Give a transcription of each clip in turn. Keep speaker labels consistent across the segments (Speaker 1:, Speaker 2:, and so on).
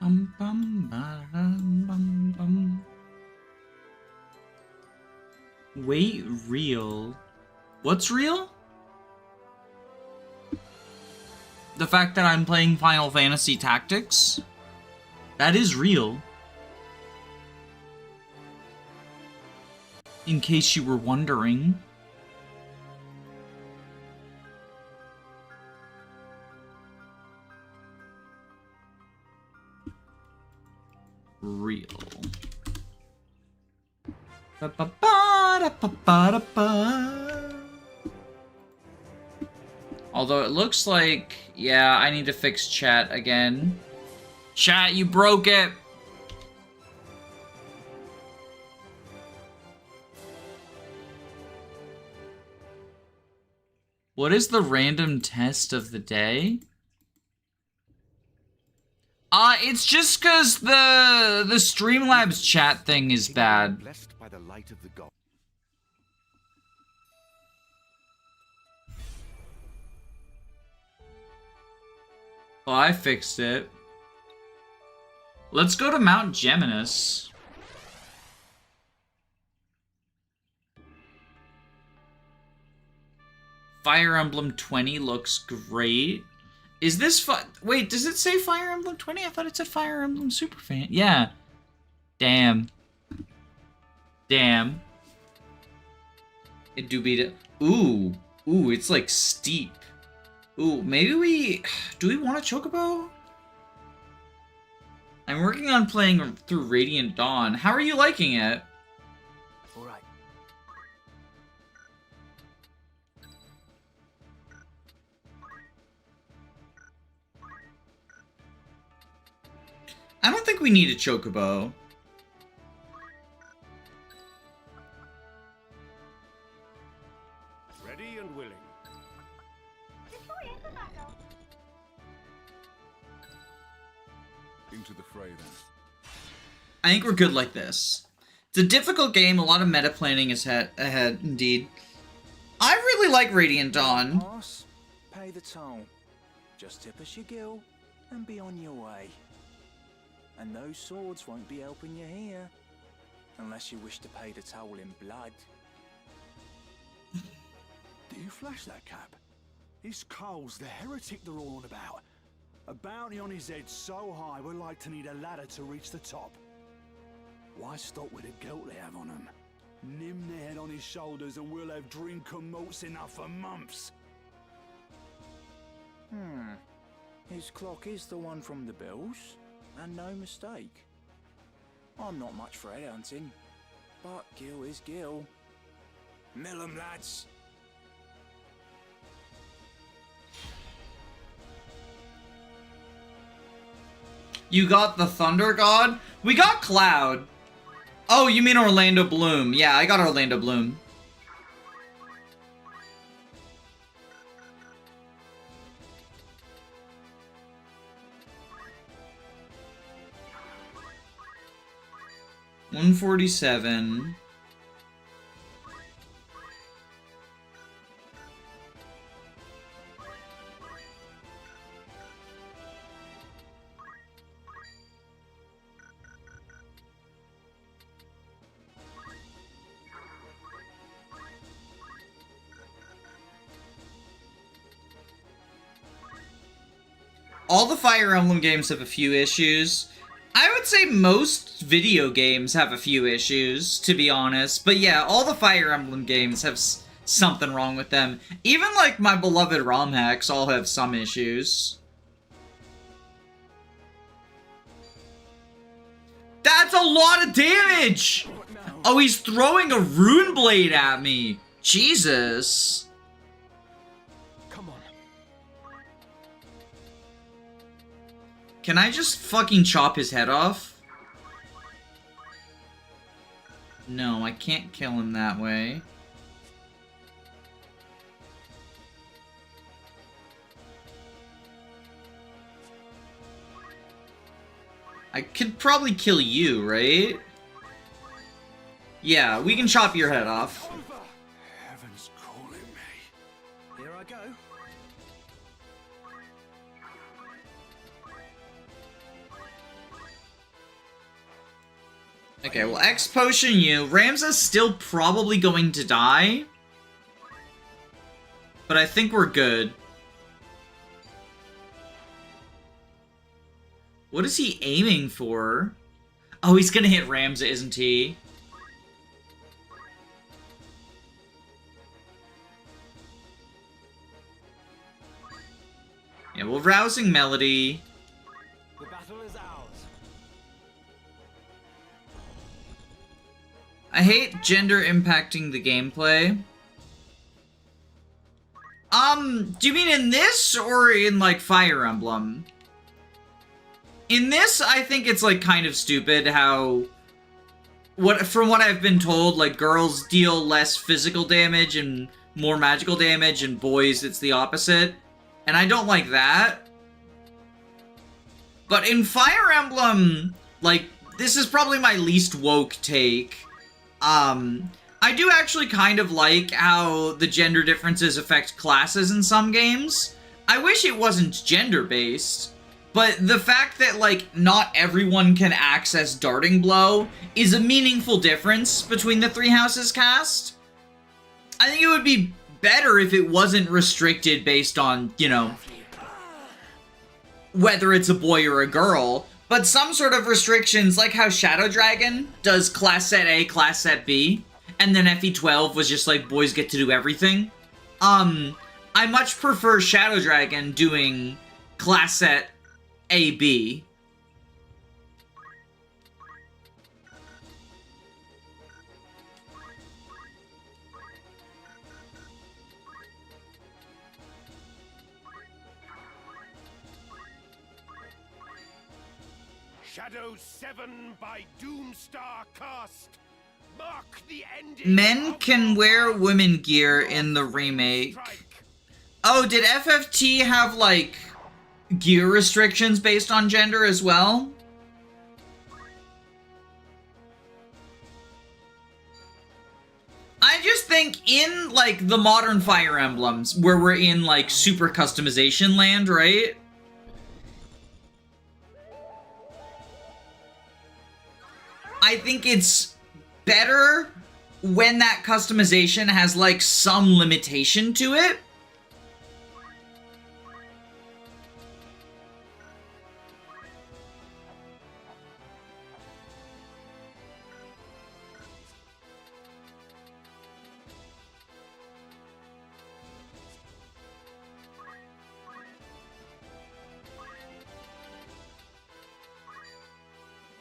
Speaker 1: Bum, bum, ba-dum, bum, bum. Wait, real? What's real? The fact that I'm playing Final Fantasy Tactics? That is real. In case you were wondering. Real. Although it looks like, yeah, I need to fix chat again. Chat, you broke it! What is the random test of the day? It's just cause the Streamlabs chat thing is bad.
Speaker 2: Blessed by the light of the god.
Speaker 1: Oh, I fixed it. Let's go to Mount Geminus. Fire Emblem 20 looks great. Is this wait, does it say Fire Emblem 20? I thought it said Fire Emblem Superfan. Yeah. Damn. Damn. It do beat it. Ooh. Ooh, it's like steep. Ooh, maybe we... Do we want a Chocobo? I'm working on playing through Radiant Dawn. How are you liking it?
Speaker 2: Alright.
Speaker 1: I don't think we need a Chocobo.
Speaker 2: Ready and willing. Into the fray then.
Speaker 1: I think we're good like this. It's a difficult game, a lot of meta planning is ahead, indeed. I really like Radiant Dawn.
Speaker 3: Pass, pay the toll. Just tip us your gill and be on your way. And those swords won't be helping you here, unless you wish to pay the toll in blood.
Speaker 4: Do you flash that, Cap? It's Cole's the heretic they're all on about. A bounty on his head so high we're like to need a ladder to reach the top. Why stop with the guilt they have on him? Nim their head on his shoulders and we'll have drink and malts enough for months.
Speaker 3: His clock is the one from the bills, and no mistake. I'm not much for headhunting, but Gil is Gil. Mill 'em, lads!
Speaker 1: You got the Thunder God? We got Cloud. Oh, you mean Orlando Bloom. Yeah, I got Orlando Bloom. $147. All the Fire Emblem games have a few issues. I would say most video games have a few issues, to be honest. But yeah, all the Fire Emblem games have something wrong with them. Even, like, my beloved ROM hacks all have some issues. That's a lot of damage! Oh, he's throwing a rune blade at me! Jesus.
Speaker 4: Come on.
Speaker 1: Can I just fucking chop his head off? No, I can't kill him that way. I could probably kill you, right? Yeah, we can chop your head off.
Speaker 4: Heaven's calling me.
Speaker 3: Here I go.
Speaker 1: Okay, well, X potion you. Ramza's still probably going to die. But I think we're good. What is he aiming for? Oh, he's gonna hit Ramza, isn't he? Yeah, well, Rousing Melody.
Speaker 2: The battle is ours.
Speaker 1: I hate gender impacting the gameplay. Do you mean in this or in, like, Fire Emblem? In this, I think it's, like, kind of stupid how... From what I've been told, like, girls deal less physical damage and more magical damage, and boys, it's the opposite. And I don't like that. But in Fire Emblem, like, this is probably my least woke take. I do actually kind of like how the gender differences affect classes in some games. I wish it wasn't gender-based, but the fact that, like, not everyone can access Darting Blow is a meaningful difference between the Three Houses cast. I think it would be better if it wasn't restricted based on, you know, whether it's a boy or a girl, but some sort of restrictions, like how Shadow Dragon does Class Set A, Class Set B, and then FE12 was just like, boys get to do everything. I much prefer Shadow Dragon doing Class Set A-B.
Speaker 2: Shadow 7 by Doomstar Cast. Mark the ending.
Speaker 1: Men can wear women gear in the remake. Oh, did FFT have, like, gear restrictions based on gender as well? I just think in, like, the modern Fire Emblems, where we're in, like, super customization land, right? I think it's better when that customization has, like, some limitation to it.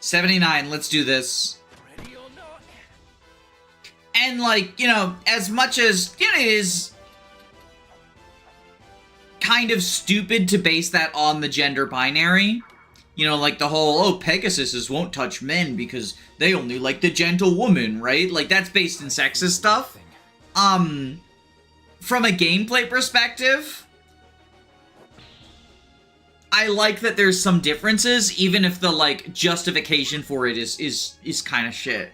Speaker 1: $79, let's do this. And, like, you know, as much as, you know, it is kind of stupid to base that on the gender binary. You know, like the whole, oh, Pegasuses won't touch men because they only like the gentle woman, right? Like, that's based in sexist stuff. From a gameplay perspective, I like that there's some differences, even if the, like, justification for it is kind of shit.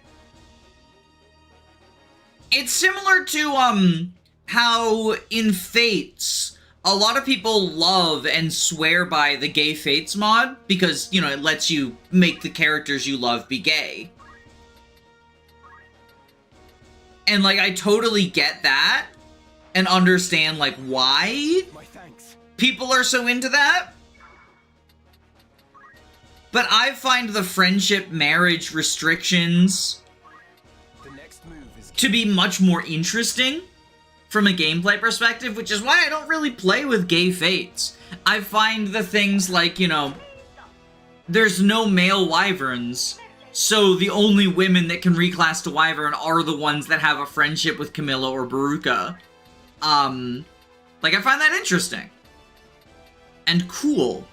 Speaker 1: It's similar to, how in Fates, a lot of people love and swear by the Gay Fates mod, because, you know, it lets you make the characters you love be gay. And, like, I totally get that, and understand, like, why people are so into that. But I find the friendship marriage restrictions to be much more interesting from a gameplay perspective, which is why I don't really play with Gay Fates. I find the things like, you know, there's no male wyverns, so the only women that can reclass to wyvern are the ones that have a friendship with Camilla or Baruka. Like, I find that interesting. And cool.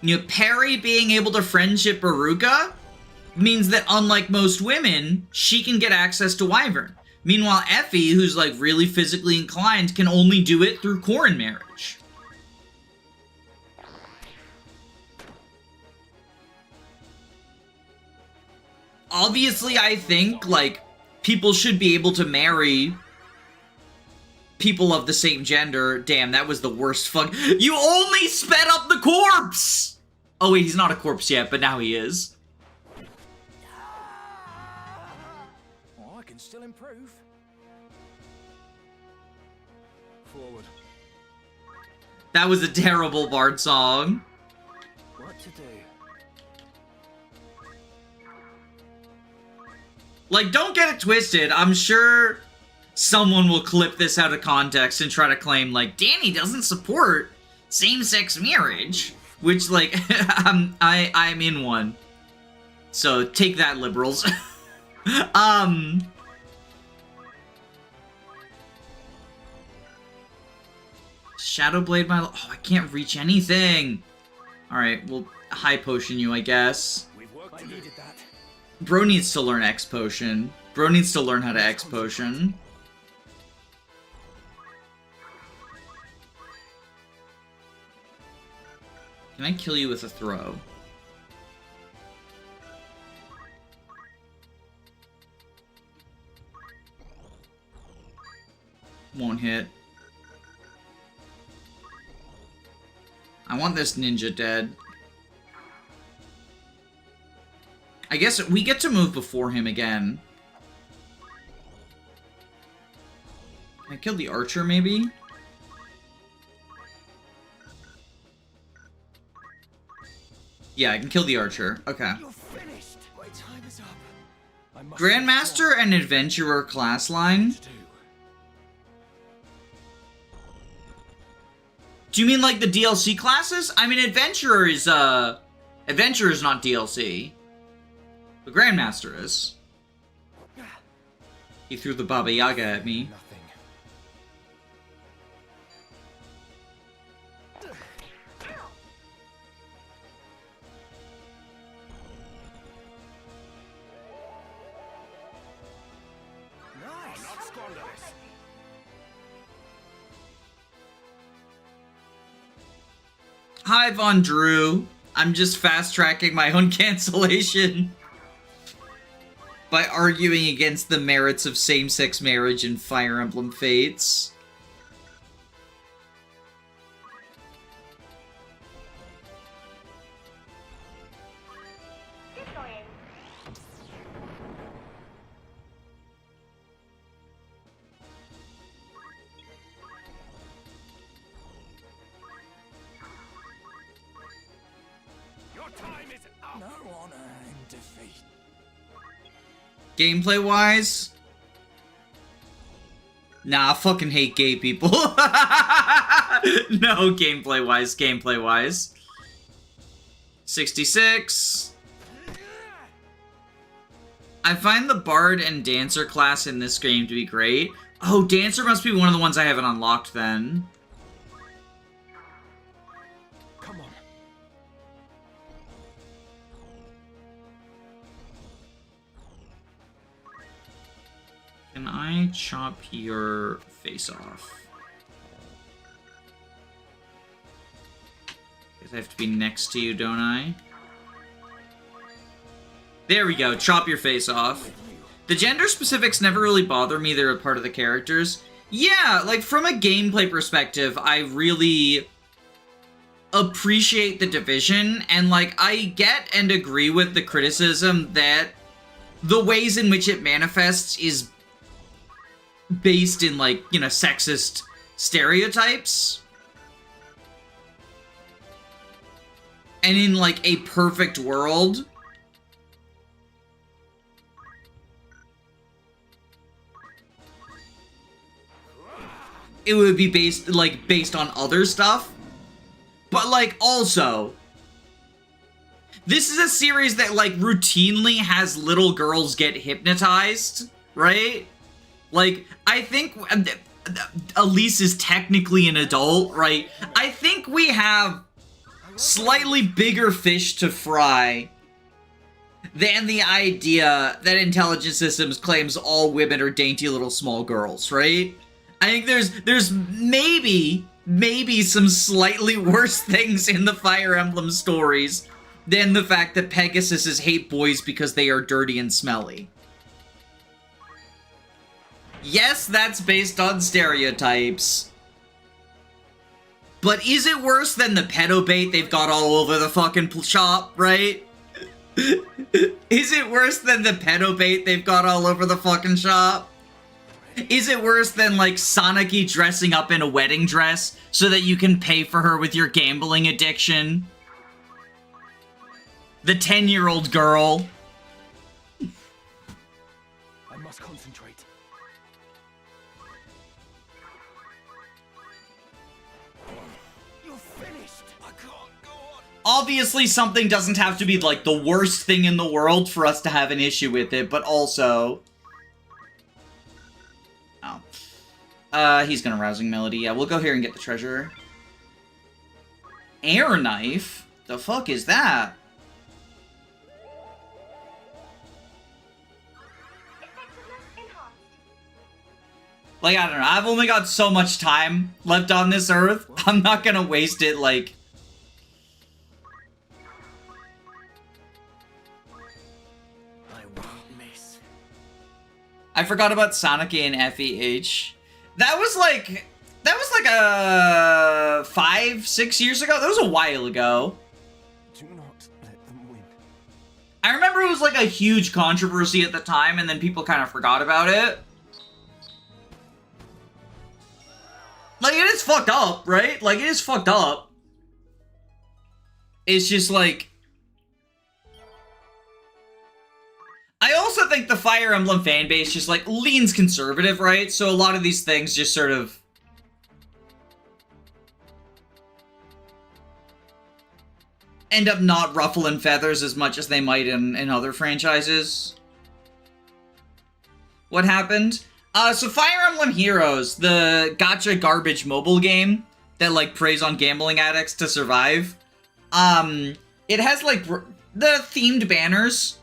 Speaker 1: You know, Perry being able to friendship Baruka means that, unlike most women, she can get access to Wyvern. Meanwhile, Effie, who's, like, really physically inclined, can only do it through Corrin marriage. Obviously, I think, like, people should be able to marry people of the same gender. Damn, that was the worst fuck. You only sped up the corpse! Oh wait, he's not a corpse yet, but now he is.
Speaker 3: Oh, I can still improve.
Speaker 4: Forward.
Speaker 1: That was a terrible Bard song.
Speaker 3: What to do?
Speaker 1: Like, don't get it twisted. I'm sure someone will clip this out of context and try to claim, like, Danny doesn't support same-sex marriage. Which, like, I'm in one. So, take that, liberals. Shadowblade my... Oh, I can't reach anything. Alright, we'll high potion you, I guess.
Speaker 3: I needed that.
Speaker 1: Bro needs to learn X potion. Bro needs to learn how to X potion. Can I kill you with a throw? Won't hit. I want this ninja dead. I guess we get to move before him again. Can I kill the archer, maybe? Yeah, I can kill the archer. Okay.
Speaker 3: You're finished. My time is up. I must
Speaker 1: Grandmaster and Adventurer class line? Do you mean like the DLC classes? I mean, Adventurer is not DLC. The Grandmaster is. He threw the Baba Yaga at me.
Speaker 3: Nothing. Nice.
Speaker 2: Not squander this.
Speaker 1: Hi, Von Drew. I'm just fast-tracking my own cancellation by arguing against the merits of same-sex marriage in Fire Emblem Fates.
Speaker 2: Your time is up.
Speaker 3: No honor in defeat.
Speaker 1: Gameplay-wise? Nah, I fucking hate gay people. No, gameplay-wise, gameplay-wise. 66. I find the Bard and Dancer class in this game to be great. Oh, Dancer must be one of the ones I haven't unlocked then.
Speaker 3: Come on.
Speaker 1: Can I chop your face off? Guess I have to be next to you, don't I? There we go, chop your face off. The gender specifics never really bother me, they're a part of the characters. Yeah, like, from a gameplay perspective, I really appreciate the division, and, like, I get and agree with the criticism that the ways in which it manifests is based in, like, you know, sexist stereotypes. And in, like, a perfect world, it would be based on other stuff. But, like, also, this is a series that, like, routinely has little girls get hypnotized, right? Like, I think Elise is technically an adult, right? I think we have slightly bigger fish to fry than the idea that Intelligent Systems claims all women are dainty little small girls, right? I think there's maybe some slightly worse things in the Fire Emblem stories than the fact that Pegasuses hate boys because they are dirty and smelly. Yes, that's based on stereotypes. But is it worse than the pedo bait they've got all over the fucking shop, right? Is it worse than the pedo bait they've got all over the fucking shop? Is it worse than, like, Sonic-y dressing up in a wedding dress so that you can pay for her with your gambling addiction? The 10-year-old girl.
Speaker 4: I must concentrate.
Speaker 2: You're finished. I can't go on.
Speaker 1: Obviously, something doesn't have to be, like, the worst thing in the world for us to have an issue with it, but also... Oh. He's gonna Rousing Melody. Yeah, we'll go here and get the treasure. Air knife? The fuck is that? Like, I don't know. I've only got so much time left on this earth. I'm not gonna waste it, like...
Speaker 2: I won't miss.
Speaker 1: I forgot about Sonic and FEH. That was like a 5-6 years ago. That was a while ago.
Speaker 2: Do not let them win.
Speaker 1: I remember it was like a huge controversy at the time, and then people kind of forgot about it. Like, it is fucked up, right? Like, it is fucked up. It's just like... I also think the Fire Emblem fanbase just, like, leans conservative, right? So a lot of these things just sort of... end up not ruffling feathers as much as they might in other franchises. What happened? So Fire Emblem Heroes, the gacha garbage mobile game that, like, preys on gambling addicts to survive, it has, like, the themed banners,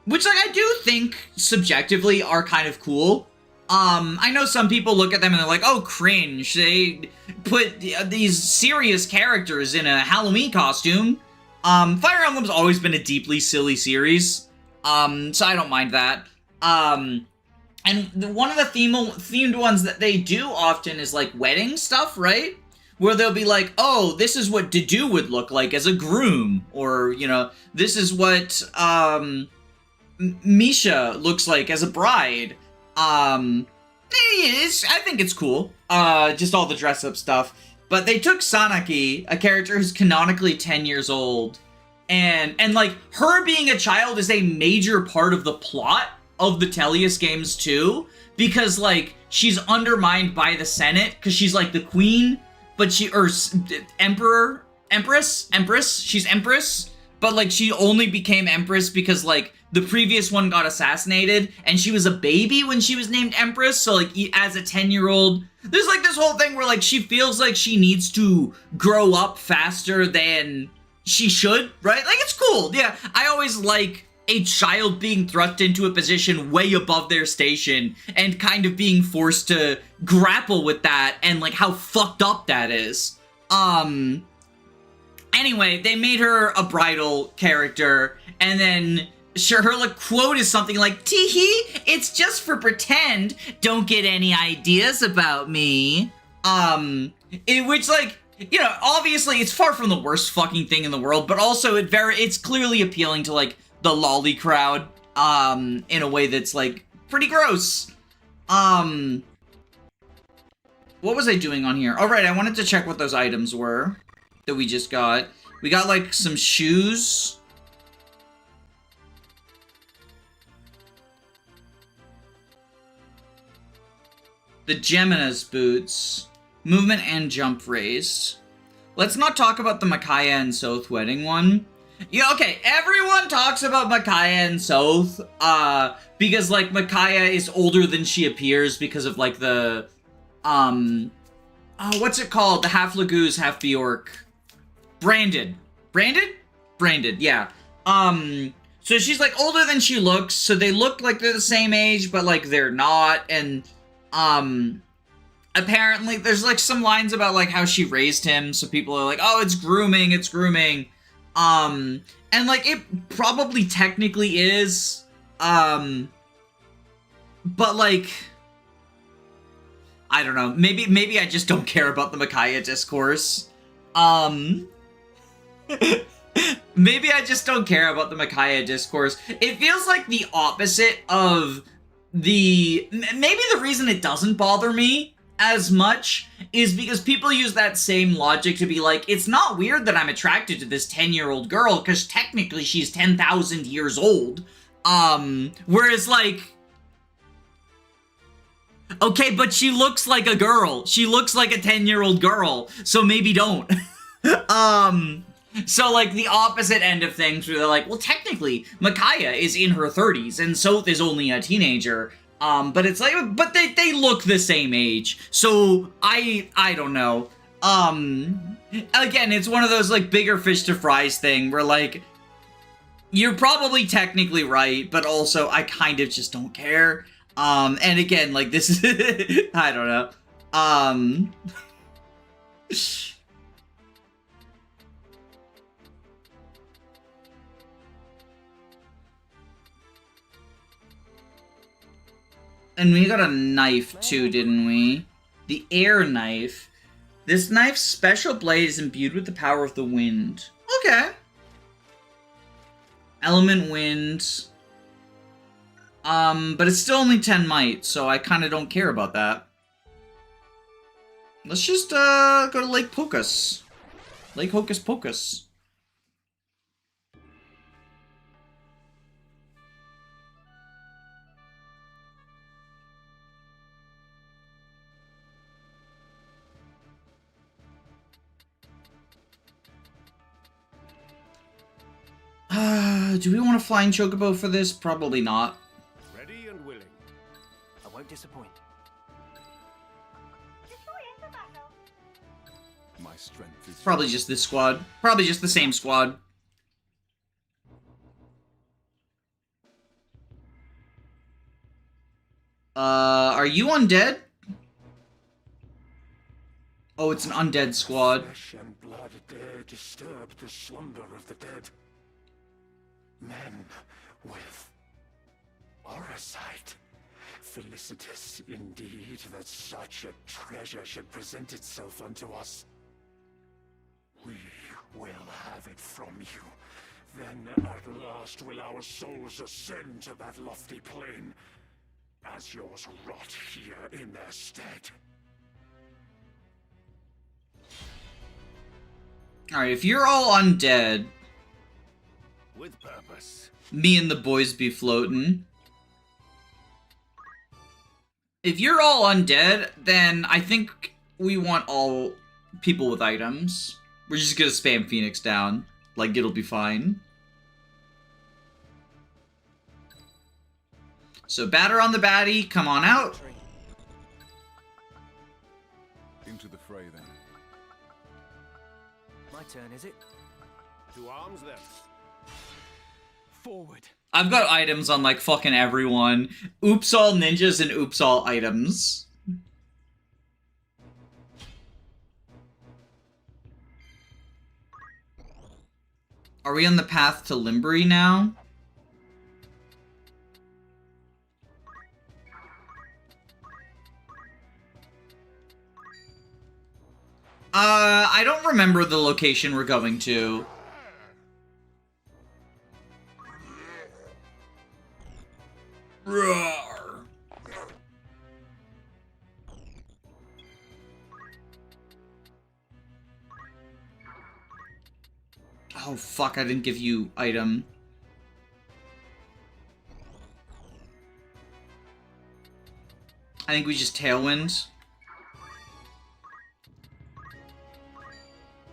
Speaker 1: which, like, I do think, subjectively, are kind of cool. I know some people look at them and they're like, oh, cringe, they put these serious characters in a Halloween costume. Fire Emblem's always been a deeply silly series, so I don't mind that. And one of the themed ones that they do often is, like, wedding stuff, right? Where they'll be like, oh, this is what Dedue would look like as a groom. Or, you know, this is what, Misha looks like as a bride. I think it's cool. Just all the dress-up stuff. But they took Sonic-y, a character who's canonically 10 years old, and like, her being a child is a major part of the plot of the Tellius games too, because, like, she's undermined by the Senate, because she's, like, the queen, but she's Empress, but, like, she only became Empress because, like, the previous one got assassinated, and she was a baby when she was named Empress, so, like, as a 10-year-old, there's, like, this whole thing where, like, she feels like she needs to grow up faster than she should, right? Like, it's cool, yeah. I always like a child being thrust into a position way above their station and kind of being forced to grapple with that and, like, how fucked up that is. Anyway, they made her a bridal character, and then sure, her, like, quote is something like, tee-hee, it's just for pretend, don't get any ideas about me. Which, like, you know, obviously it's far from the worst fucking thing in the world, but also it's clearly appealing to, like, the lolly crowd, in a way that's, like, pretty gross. What was I doing on here? Oh, right, I wanted to check what those items were that we just got. We got, like, some shoes. The Gemina's boots. Movement and jump raised. Let's not talk about the Micaiah and Soth wedding one. Yeah, okay, everyone talks about Micaiah and Soth, because, like, Micaiah is older than she appears because of, like, the, what's it called? The half Lagoose, half Bjork. Branded, yeah. So she's, like, older than she looks, so they look like they're the same age, but, like, they're not, and, apparently, there's, like, some lines about, like, how she raised him, so people are like, oh, it's grooming, and, like, it probably technically is, But, like, I don't know. Maybe I just don't care about the Micaiah discourse. Maybe I just don't care about the Micaiah discourse. It feels like the opposite of the... Maybe the reason it doesn't bother me as much is because people use that same logic to be like, it's not weird that I'm attracted to this 10-year-old girl, because technically she's 10,000 years old. Whereas, like... Okay, but she looks like a girl. She looks like a 10-year-old girl, so maybe don't. So, like, the opposite end of things, where they're like, well, technically, Micaiah is in her 30s, and Soph is only a teenager. But it's like, but they look the same age. So, I don't know. Again, it's one of those, like, bigger fish to fries thing, where, like, you're probably technically right, but also, I kind of just don't care. And again, like, this is, I don't know. And we got a knife too, didn't we? The air knife. This knife's special blade is imbued with the power of the wind. Okay. Element wind. But it's still only 10 might, so I kind of don't care about that. Let's just, go to Lake Pocus. Lake Hocus Pocus. Do we want to flying chocobo for this? Probably not.
Speaker 2: Ready and willing.
Speaker 3: I won't disappoint.
Speaker 4: My strength is
Speaker 1: Probably just this squad. Probably just the same squad. Are you undead? Oh, it's an undead squad.
Speaker 5: Flesh and blood dare disturb the slumber of the dead. Men with orasight. Felicitous indeed that such a treasure should present itself unto us. We will have it from you. Then at last will our souls ascend to that lofty plane, as yours rot here in their stead.
Speaker 1: Alright, if you're all undead,
Speaker 2: With purpose.
Speaker 1: me and the boys be floating. If you're all undead, then I think we want all people with items. We're just gonna spam Phoenix down. Like, it'll be fine. So, batter on the baddie, come on out.
Speaker 4: into the fray then.
Speaker 3: My turn, is it?
Speaker 2: To arms then.
Speaker 3: Forward.
Speaker 1: I've got items on, like, fucking everyone. Oops all ninjas and oops all items. Are we on the path to Limbury now? I don't remember the location we're going to. Roar. Oh fuck, I didn't give you item. I think we just Tailwind.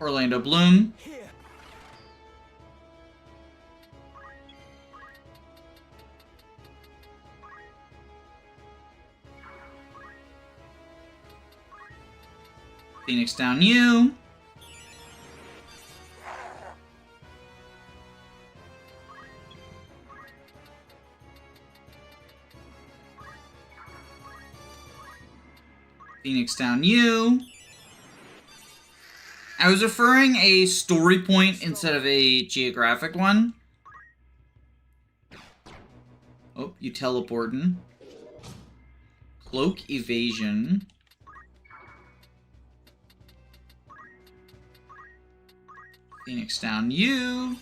Speaker 1: Orlando Bloom.
Speaker 3: Here.
Speaker 1: Phoenix down you. Phoenix down you. I was referring a story point instead of a geographic one. Oh, you teleporting. Cloak evasion. Phoenix down you.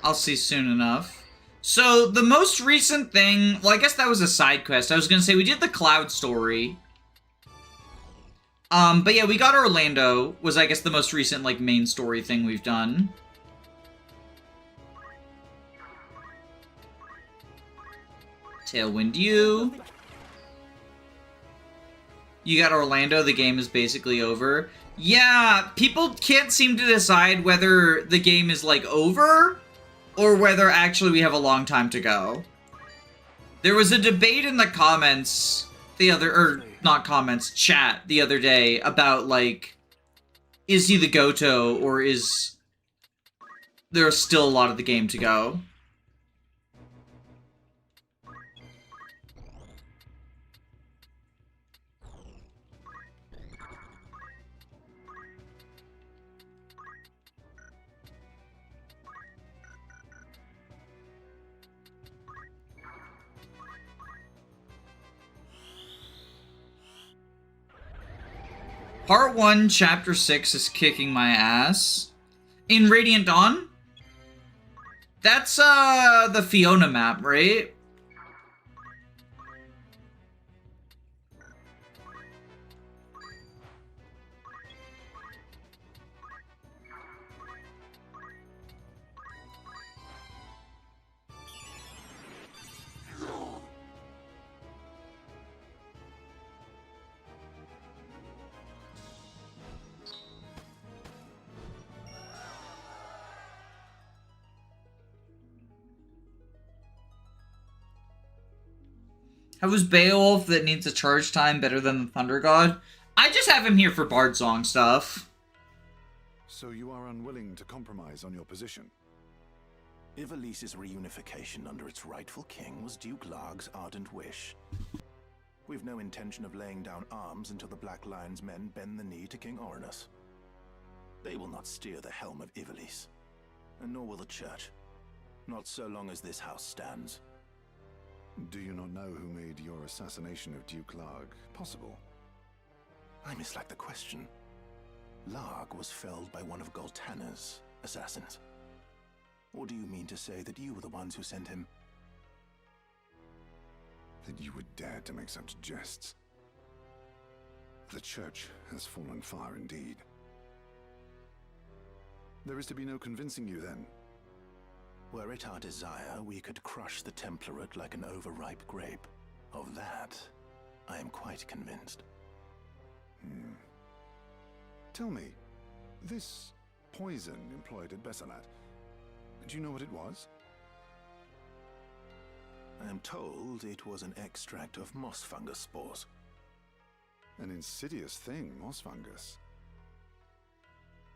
Speaker 1: I'll see soon enough. So, the most recent thing... Well, I guess that was a side quest. I was gonna say, we did the Cloud story. But yeah, we got Orlando, was I guess the most recent, like, main story thing we've done. Tailwind you. You got Orlando, the game is basically over. Yeah, people can't seem to decide whether the game is, like, over, or whether actually we have a long time to go. There was a debate in the comments the other, or not comments, chat the other day about, like, is he the Goto, or is there still a lot of the game to go? Part 1, Chapter 6 is kicking my ass. In Radiant Dawn? That's, the Fiona map, right? How is Beowulf that needs a charge time better than the Thunder God? I just have him here for Bard Song stuff.
Speaker 4: So you are unwilling to compromise on your position?
Speaker 6: Ivalice's reunification under its rightful king was Duke Larg's ardent wish. We've no intention of laying down arms until the Black Lion's men bend the knee to King Orinus. They will not steer the helm of Ivalice, and nor will the Church. Not so long as this house stands.
Speaker 4: Do you not know who made your assassination of Duke Larg possible?
Speaker 6: I mislike the question. Larg was felled by one of Goltanna's assassins. Or do you mean to say that you were the ones who sent him?
Speaker 4: That you would dare to make such jests? The Church has fallen far indeed. There is to be no convincing you, then.
Speaker 6: Were it our desire, we could crush the Templarate like an overripe grape. Of that, I am quite convinced.
Speaker 4: Tell me, this poison employed at Bessalat, do you know what it was?
Speaker 6: I am told it was an extract of moss fungus spores.
Speaker 4: An insidious thing, moss fungus.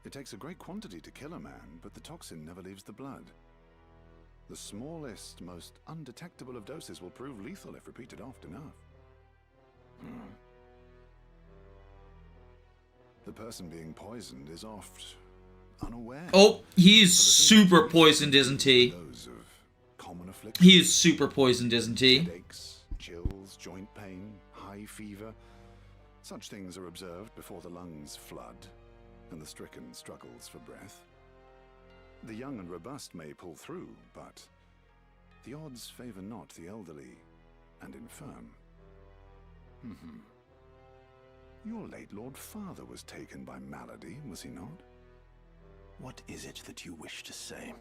Speaker 4: It takes a great quantity to kill a man, but the toxin never leaves the blood. The smallest, most undetectable of doses will prove lethal if repeated often enough. The person being poisoned is oft unaware.
Speaker 1: Oh, he's super poisoned, isn't he?
Speaker 4: Those of common affliction.
Speaker 1: He is super poisoned, isn't he?
Speaker 4: Headaches, chills, joint pain, high fever. Such things are observed before the lungs flood and the stricken struggles for breath. The young and robust may pull through, but the odds favor not the elderly and infirm. Your late Lord Father was taken by malady, was he not?
Speaker 6: What is it that you wish to say?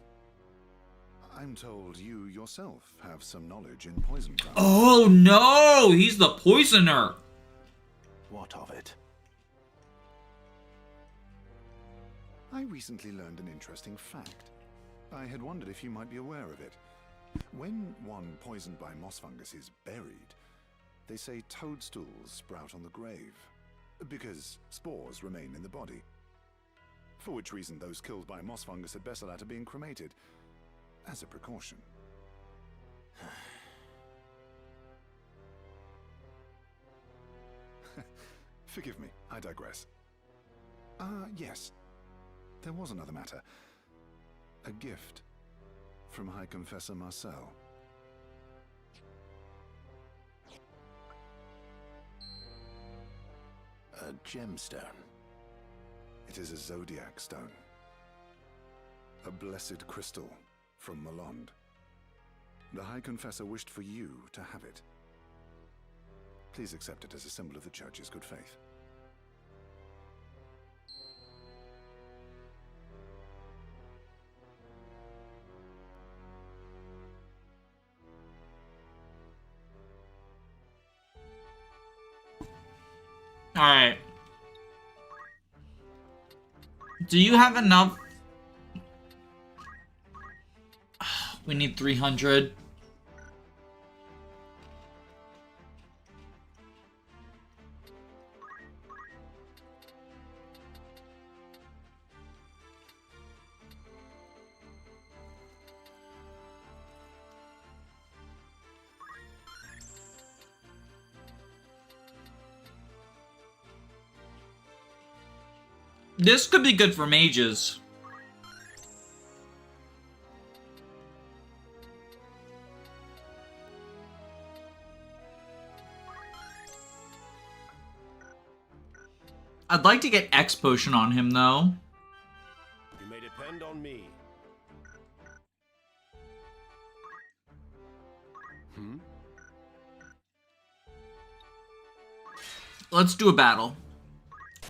Speaker 4: I'm told you yourself have some knowledge in poison.
Speaker 1: Oh no! He's the poisoner!
Speaker 6: What of it?
Speaker 4: I recently learned an interesting fact. I had wondered if you might be aware of it. When one poisoned by moss fungus is buried, they say toadstools sprout on the grave, because spores remain in the body.
Speaker 6: For which reason those killed by moss fungus had best allowed to being cremated. As a precaution. Forgive me, I digress. Yes. There was another matter. A gift from High Confessor Marcel.
Speaker 3: A gemstone.
Speaker 6: It is a zodiac stone. A blessed crystal from Malond. The High Confessor wished for you to have it. Please accept it as a symbol of the Church's good faith.
Speaker 1: Alright. Do you have enough? We need 300. This could be good for mages. I'd like to get X potion on him though.
Speaker 2: You may depend on me.
Speaker 1: Let's do a battle.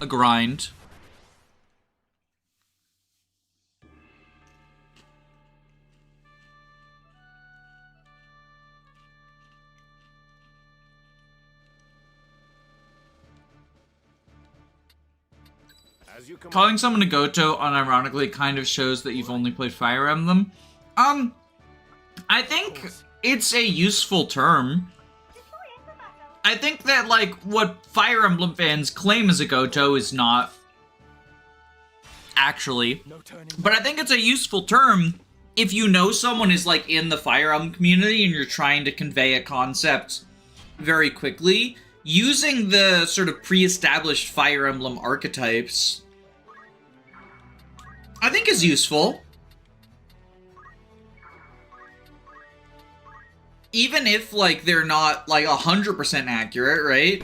Speaker 1: A grind.
Speaker 2: As you
Speaker 1: Calling someone a Goto unironically kind of shows that you've only played Fire Emblem. I think it's a useful term. I think that, like, what Fire Emblem fans claim as a Goto is not actually. But I think it's a useful term if you know someone is, like, in the Fire Emblem community and you're trying to convey a concept very quickly. Using the sort of pre-established Fire Emblem archetypes, I think is useful. Even if, like, they're not, like, 100% accurate, right?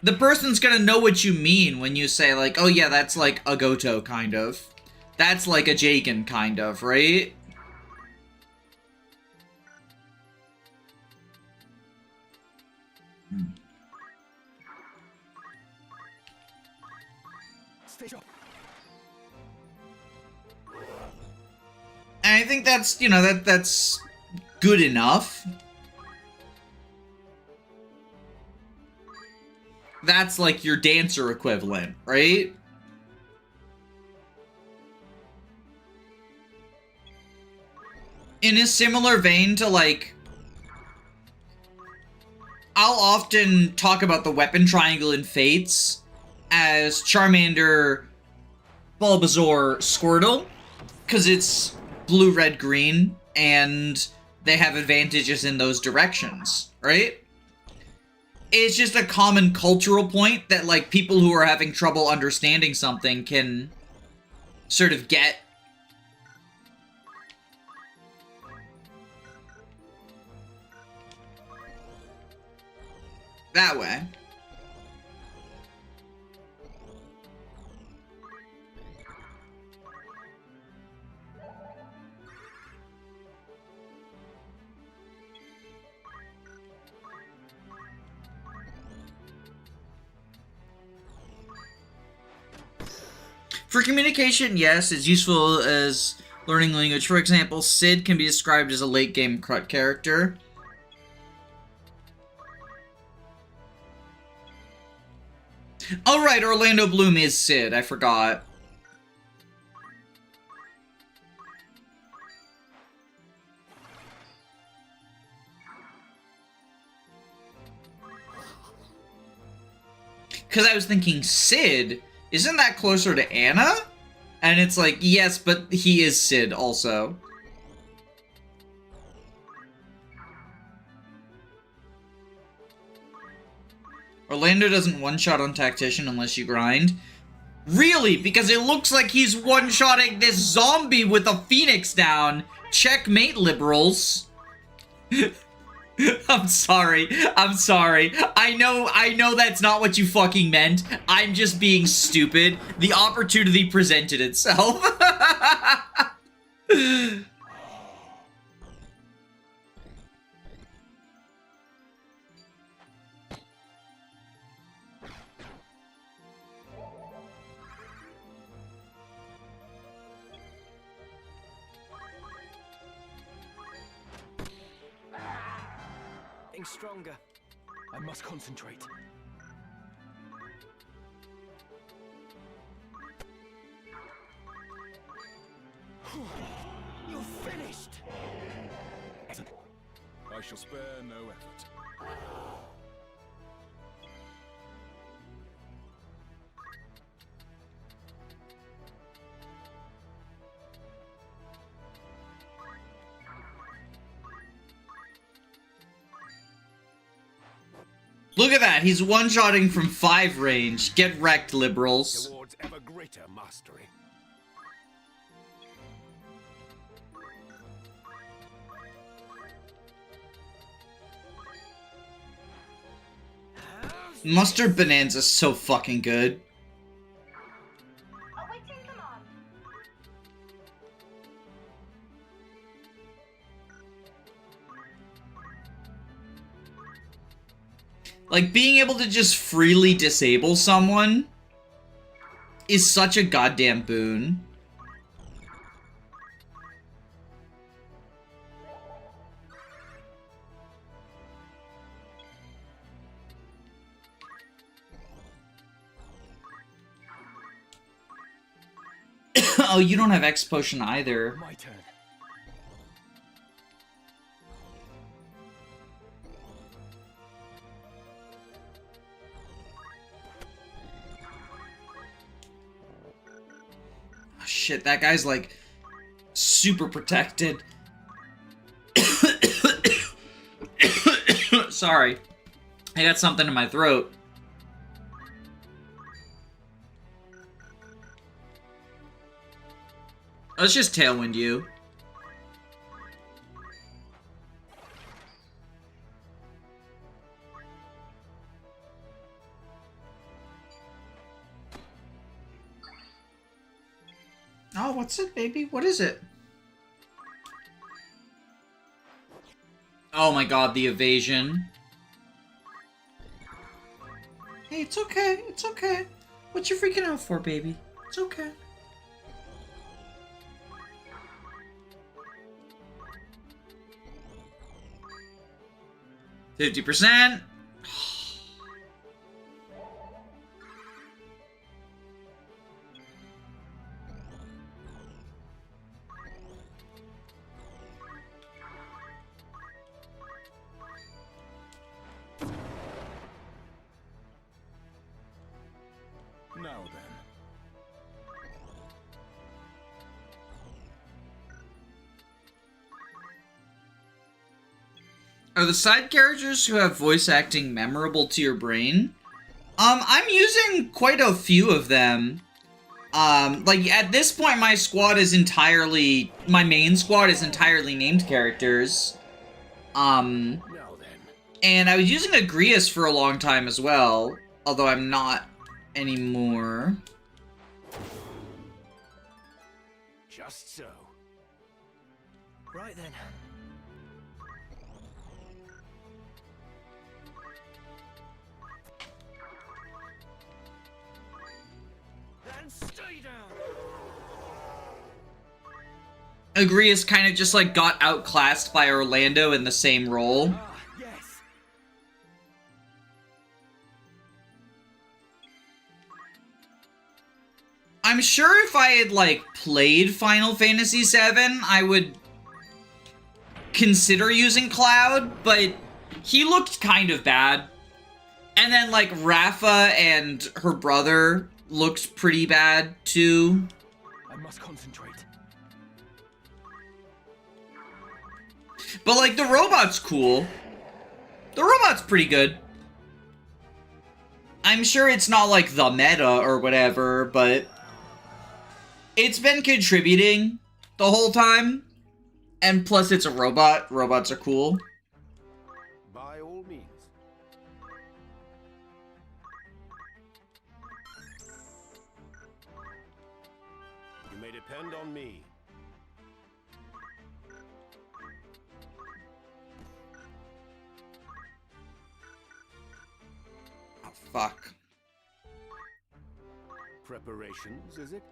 Speaker 1: The person's gonna know what you mean when you say, like, oh yeah, that's, like, a Goto, kind of. That's, like, a Jaken, kind of, right? And I think that's, you know, that's good enough. That's like your dancer equivalent, right? In a similar vein to, like, I'll often talk about the weapon triangle in Fates as Charmander, Bulbasaur, Squirtle, because it's blue, red, green, and they have advantages in those directions, right? It's just a common cultural point that, like, people who are having trouble understanding something can sort of get. That way. For communication, yes, it's useful as learning language. For example, Sid can be described as a late-game crut character. Oh right, Orlando Bloom is Sid, I forgot. Because I was thinking, Sid, isn't that closer to Anna? And it's like, yes, but he is Sid also. Orlando doesn't one-shot on Tactician unless you grind. Really? Because it looks like he's one-shotting this zombie with a phoenix down. Checkmate, liberals. I'm sorry. I'm sorry. I know that's not what you fucking meant. I'm just being stupid. The opportunity presented itself.
Speaker 3: Stronger. I must concentrate. You're finished.
Speaker 4: I shall spare no effort.
Speaker 1: Look at that, he's one-shotting from 5 range. Get wrecked, liberals.
Speaker 2: Towards ever greater mastery.
Speaker 1: Mustard Bonanza's so fucking good. Like, being able to just freely disable someone is such a goddamn boon. Oh, you don't have X Potion either.
Speaker 3: My turn.
Speaker 1: Oh, shit, that guy's like super protected. Sorry. I got something in my throat. Let's just Tailwind you. Oh, what's it, baby? What is it? Oh my god, the evasion. Hey, it's okay. It's okay. What you freaking out for, baby? It's okay. %.
Speaker 4: Now then.
Speaker 1: Are the side characters who have voice acting memorable to your brain? I'm using quite a few of them. Like, at this point, my main squad is entirely named characters.
Speaker 3: Now then.
Speaker 1: And I was using Agrias for a long time as well, although I'm not anymore.
Speaker 3: Just so. Right then. Then stay down.
Speaker 1: Agrias kind of just like got outclassed by Orlando in the same role.
Speaker 3: Ah, yes.
Speaker 1: I'm sure if I had, like, played Final Fantasy VII, I would consider using Cloud, but he looked kind of bad. And then, like, Rafa and her brother looked pretty bad, too.
Speaker 3: I
Speaker 4: must concentrate.
Speaker 1: But, like, the robot's cool. The robot's pretty good. I'm sure it's not, like, the meta or whatever, but it's been contributing the whole time. And plus, it's a robot. Robots are cool.
Speaker 2: By all means. You may depend on me.
Speaker 1: Oh, fuck.
Speaker 2: Preparations, is it?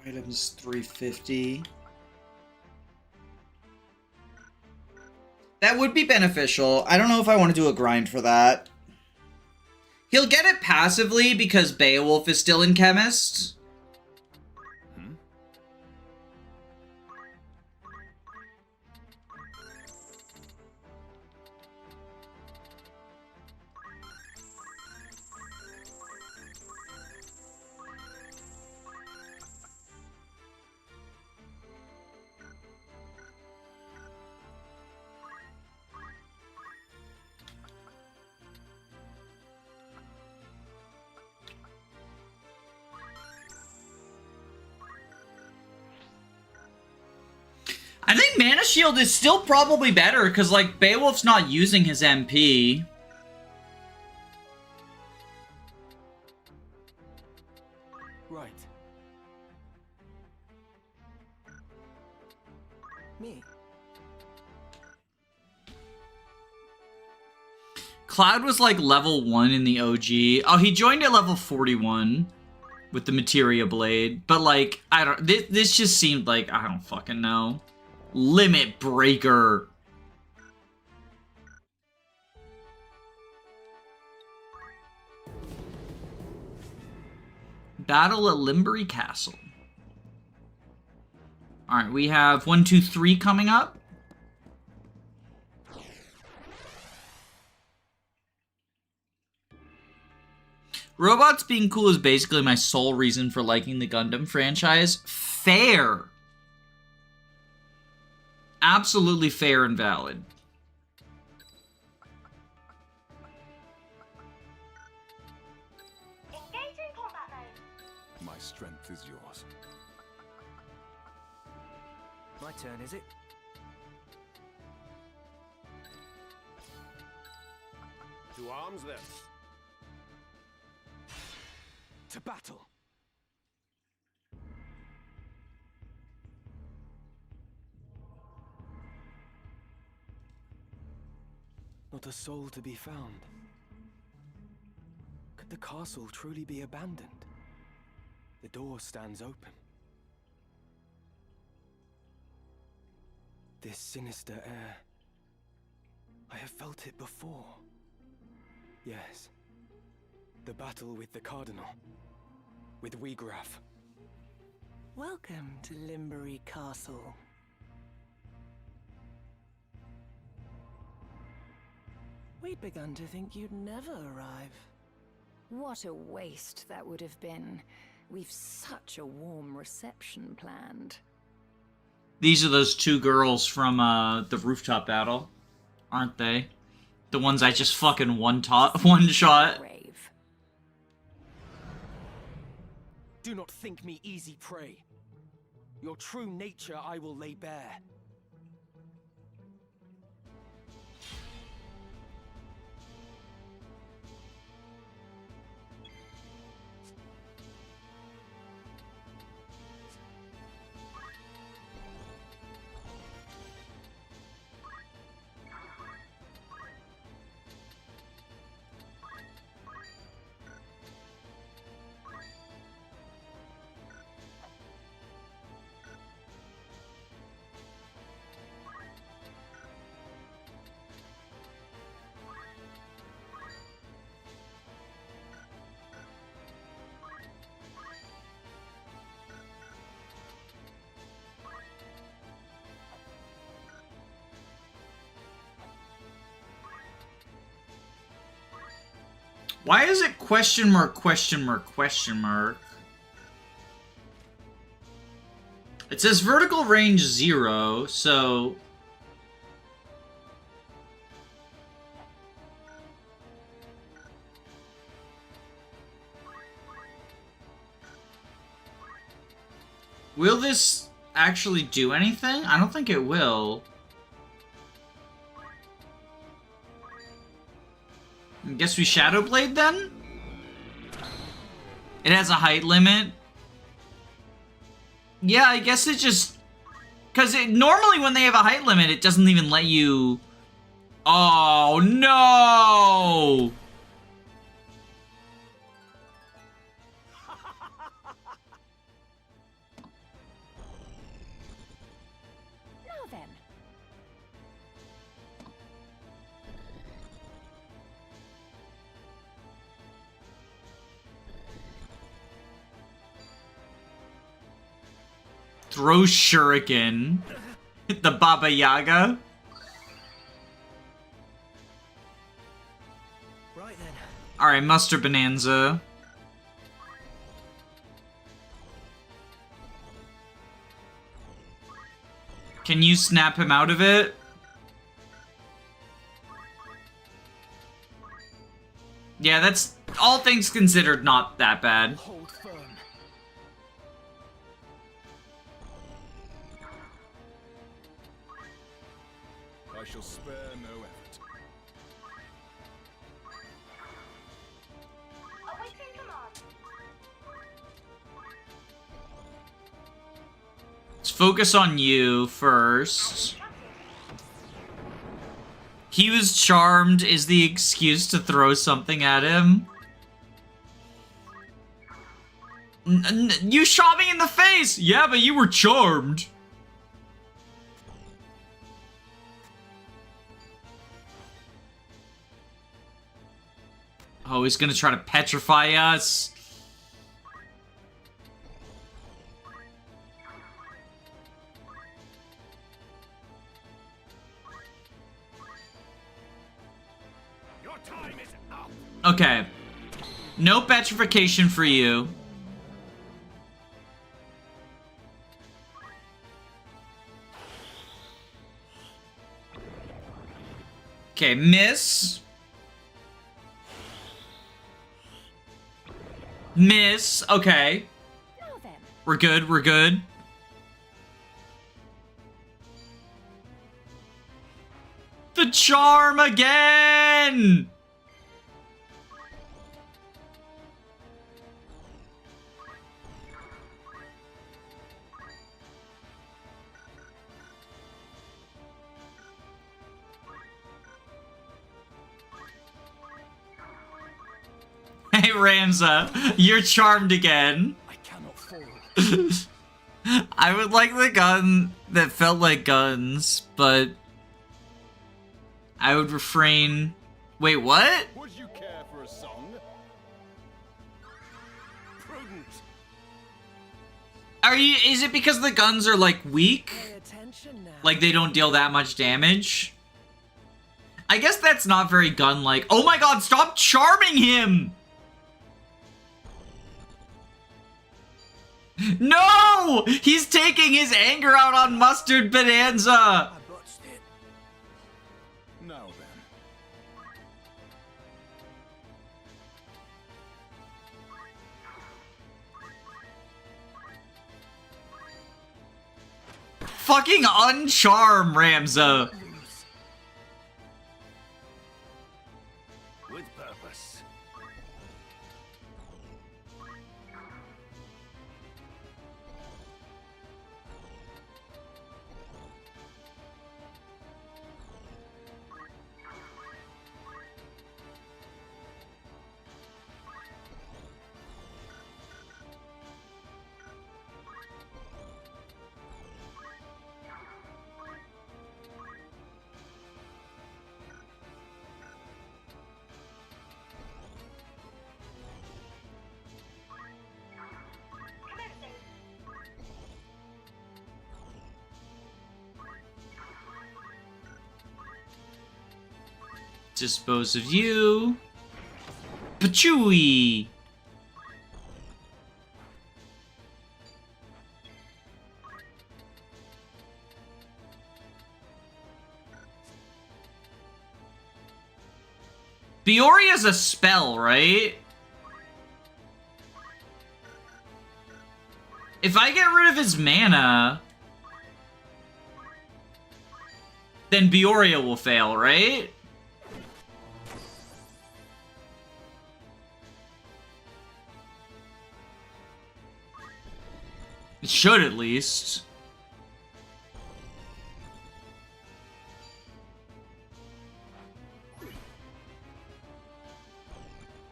Speaker 1: Items 350. That would be beneficial. I don't know if I want to do a grind for that. He'll get it passively because Beowulf is still in Chemist. I think Mana Shield is still probably better, because, like, Beowulf's not using his MP.
Speaker 4: Right. Me.
Speaker 1: Cloud was, like, level 1 in the OG. Oh, he joined at level 41 with the Materia Blade. But, like, I don't... This just seemed like... I don't fucking know. Limit Breaker. Battle at Limbury Castle. Alright, we have 1, 2, 3 coming up. Robots being cool is basically my sole reason for liking the Gundam franchise. Fair. Absolutely fair and valid.
Speaker 7: Engaging combat mode.
Speaker 4: My strength is yours.
Speaker 3: My turn, is it?
Speaker 2: To arms then.
Speaker 4: To battle! Not a soul to be found. Could the castle truly be abandoned? The door stands open. This sinister air. I have felt it before. Yes. The battle with the Cardinal. With Wiegraf.
Speaker 8: Welcome to Limbury Castle. We'd begun to think you'd never arrive.
Speaker 7: What a waste that would have been. We've such a warm reception planned.
Speaker 1: These are those two girls from the rooftop battle, aren't they? The ones I just fucking one shot.
Speaker 7: Brave.
Speaker 4: Do not think me easy prey. Your true nature I will lay bare.
Speaker 1: Why is it question mark, question mark, question mark? It says vertical range 0, so... Will this actually do anything? I don't think it will. I guess we Shadow Blade then? It has a height limit. Yeah, I guess it just... Because normally when they have a height limit, it doesn't even let you... Oh, no!
Speaker 7: Now then.
Speaker 1: Throw shuriken. The Baba Yaga.
Speaker 8: Right then.
Speaker 1: Alright, Muster Bonanza. Can you snap him out of it? Yeah, that's, all things considered, not that bad.
Speaker 8: Hold firm.
Speaker 2: I shall spare no effort.
Speaker 1: Let's focus on you first. He was charmed is the excuse to throw something at him. You shot me in the face! Yeah, but you were charmed. Oh, he's gonna try to petrify us.
Speaker 2: Your time is up.
Speaker 1: Okay. No petrification for you. Okay, miss. Miss. Okay.
Speaker 7: Now then.
Speaker 1: We're good, we're good. The charm again! Hey, Ramza, you're charmed again.
Speaker 4: I cannot fall.
Speaker 1: I would like the gun that felt like guns, but I would refrain. Wait, what?
Speaker 2: Would you care for a song? Prudent.
Speaker 1: Are you? Is it because the guns are like weak?
Speaker 8: Pay attention now.
Speaker 1: Like they don't deal that much damage? I guess that's not very gun-like. Oh my god, stop charming him! No! He's taking his anger out on Mustard Bonanza!
Speaker 8: I botched it.
Speaker 4: Now then.
Speaker 1: Fucking uncharm, Ramza.
Speaker 2: With purpose.
Speaker 1: Dispose of you. Patchouli! Bioria's a spell, right? If I get rid of his mana, then Bioria will fail, right? It should, at least.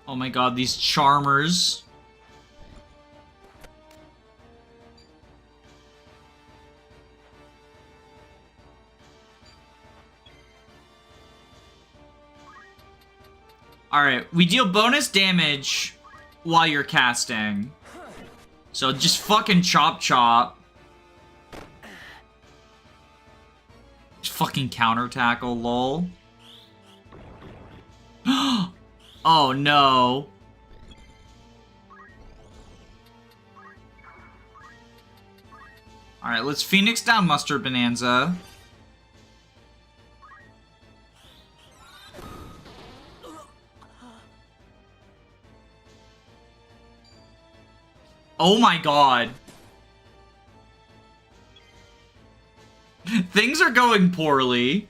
Speaker 1: Oh my god, these charmers. Alright, we deal bonus damage while you're casting. So just fucking chop chop. Just fucking counter tackle, lol. Oh no. Alright, let's Phoenix down Mustard Bonanza. Oh my god. Things are going poorly.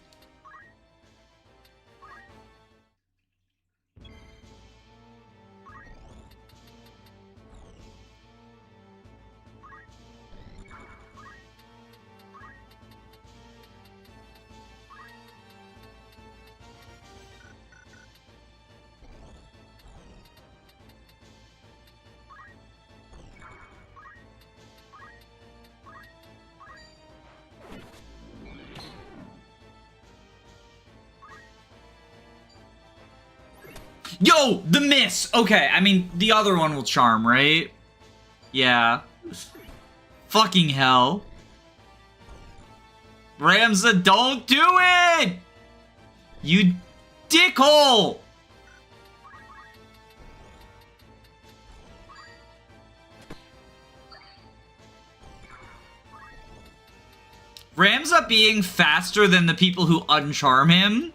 Speaker 1: Yo, the miss! Okay, I mean, the other one will charm, right? Yeah. Fucking hell. Ramza, don't do it! You dickhole! Ramza being faster than the people who uncharm him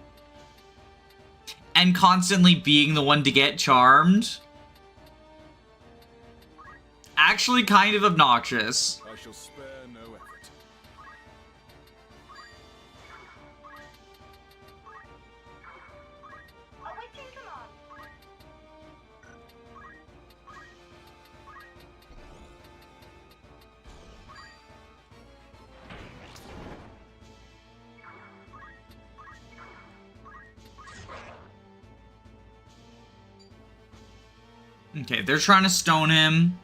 Speaker 1: and constantly being the one to get charmed. Actually kind of obnoxious.
Speaker 4: I shall spare no effort.
Speaker 1: Okay, they're trying to stone him.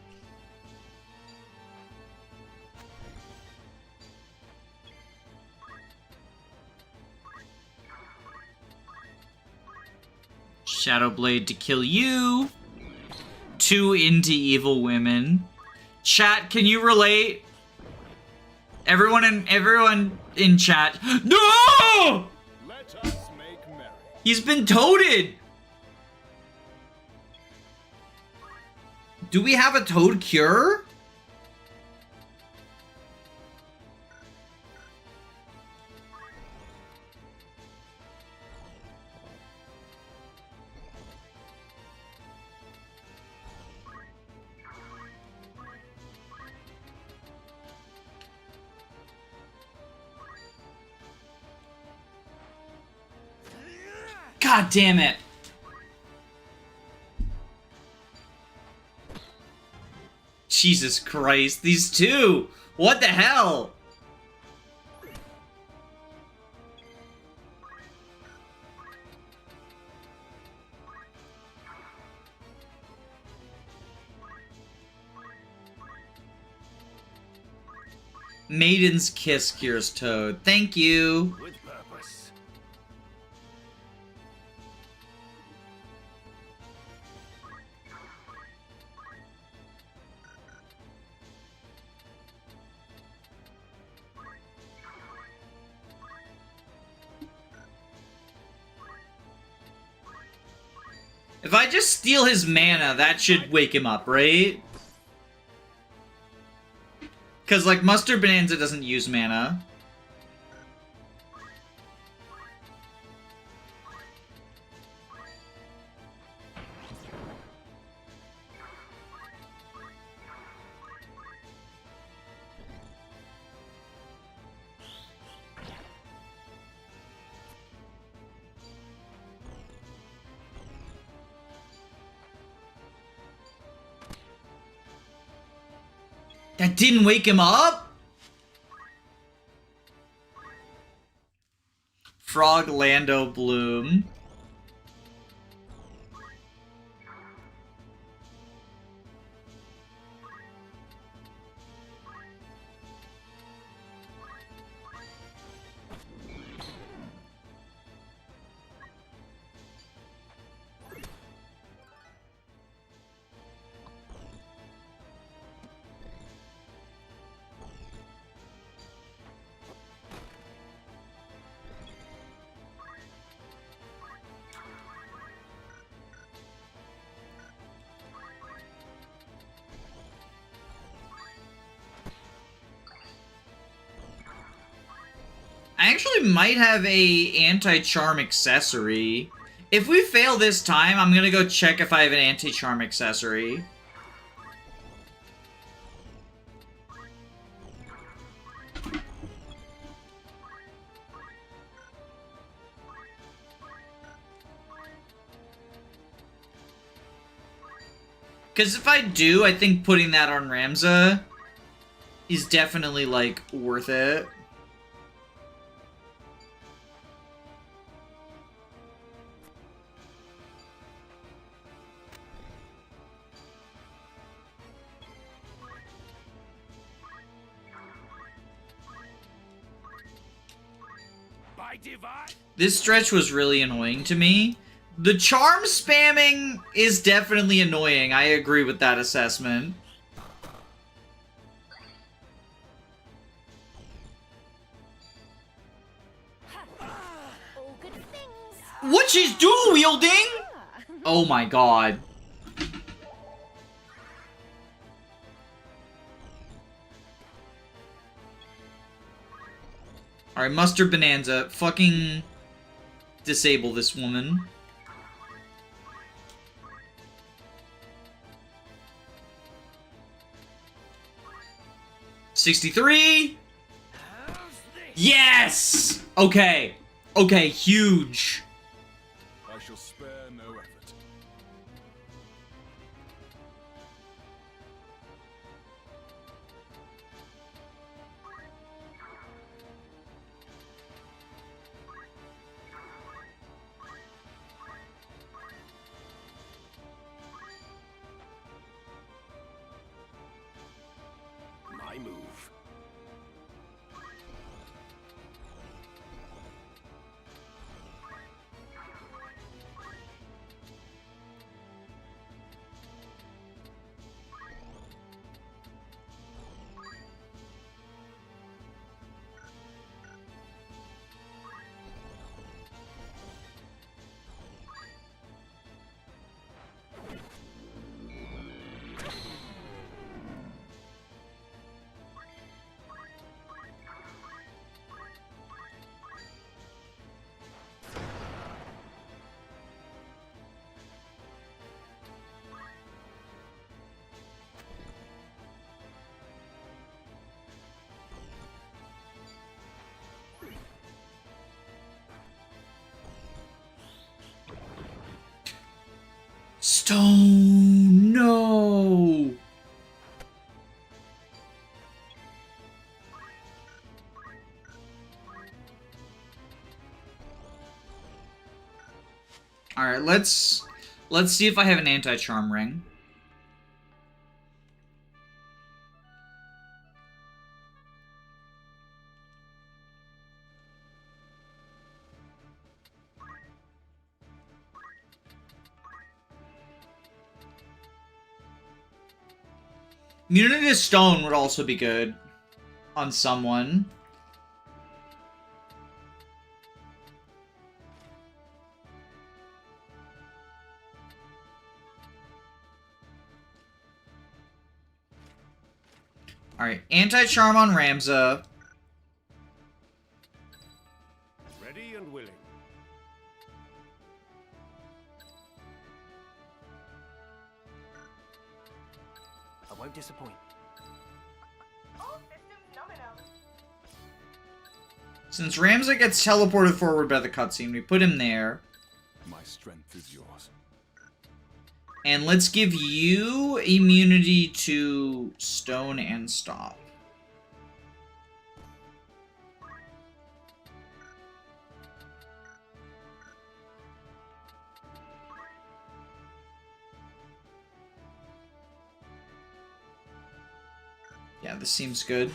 Speaker 1: Shadowblade to kill you. 2 into evil women. Chat, can you relate? Everyone in chat. No!
Speaker 4: Let us make merry.
Speaker 1: He's been toaded. Do we have a toad cure? God damn it. Jesus Christ, these two! What the hell? Maiden's Kiss cures Toad. Thank you.
Speaker 2: With purpose.
Speaker 1: If I just steal his mana, that should wake him up, right? Because, like, Mustard Bonanza doesn't use mana. That didn't wake him up? Frog Lando Bloom. I actually might have a anti-charm accessory. If we fail this time, I'm gonna go check if I have an anti-charm accessory. Because if I do, I think putting that on Ramza is definitely, like, worth it. This stretch was really annoying to me. The charm spamming is definitely annoying. I agree with that assessment. What she's dual wielding? Oh my god. Alright, Mustard Bonanza. Fucking disable this woman. $63! Yes! Okay. Okay, huge.
Speaker 4: I shall spare no effort.
Speaker 2: My move.
Speaker 1: Stone, no! Alright, let's see if I have an anti-charm ring. Immunity to Stone would also be good on someone. Alright, anti-charm on Ramza.
Speaker 2: Ready and willing.
Speaker 9: I won't disappoint.
Speaker 1: Since Ramza gets teleported forward by the cutscene, we put him there.
Speaker 6: My strength is yours.
Speaker 1: And let's give you immunity to stone and stop. Yeah, this seems good.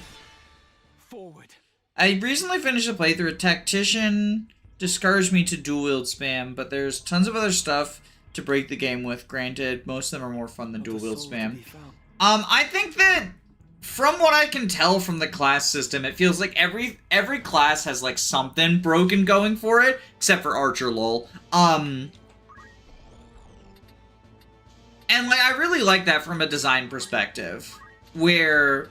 Speaker 4: Forward.
Speaker 1: I recently finished a playthrough. A tactician discouraged me to dual wield spam, but there's tons of other stuff to break the game with. Granted, most of them are more fun than dual wield spam. I think that from what I can tell from the class system, it feels like every class has like something broken going for it, except for Archer lol. And like I really like that from a design perspective, where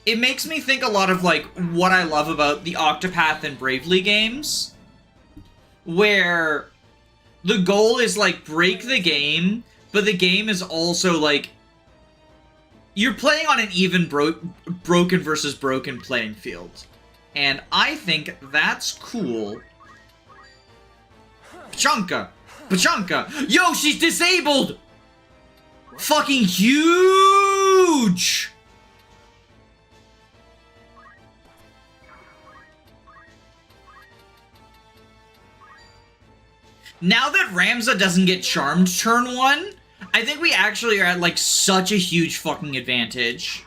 Speaker 1: it makes me think a lot of, like, what I love about the Octopath and Bravely games, where the goal is, like, break the game, but the game is also, like, you're playing on an even broken versus broken playing field. And I think that's cool. Pachanka! Pachanka! Yo, she's disabled! Fucking huge! Now that Ramza doesn't get charmed turn 1, I think we actually are at, like, such a huge fucking advantage.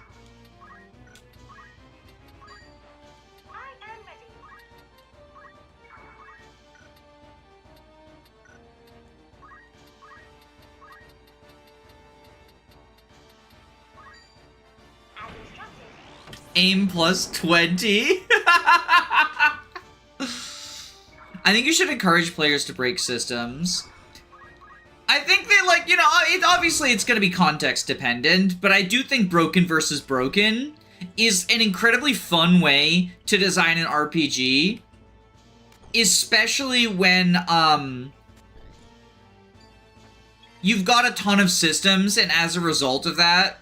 Speaker 1: Aim plus 20. I think you should encourage players to break systems. I think that, like, you know, obviously it's going to be context dependent, but I do think broken versus broken is an incredibly fun way to design an RPG, especially when, you've got a ton of systems, and as a result of that,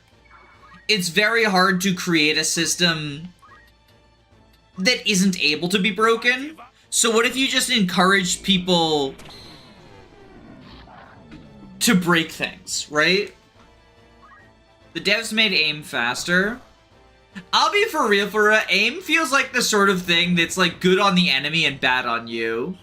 Speaker 1: it's very hard to create a system that isn't able to be broken. So what if you just encourage people to break things, right? The devs made aim faster. I'll be for real, aim feels like the sort of thing that's like good on the enemy and bad on you.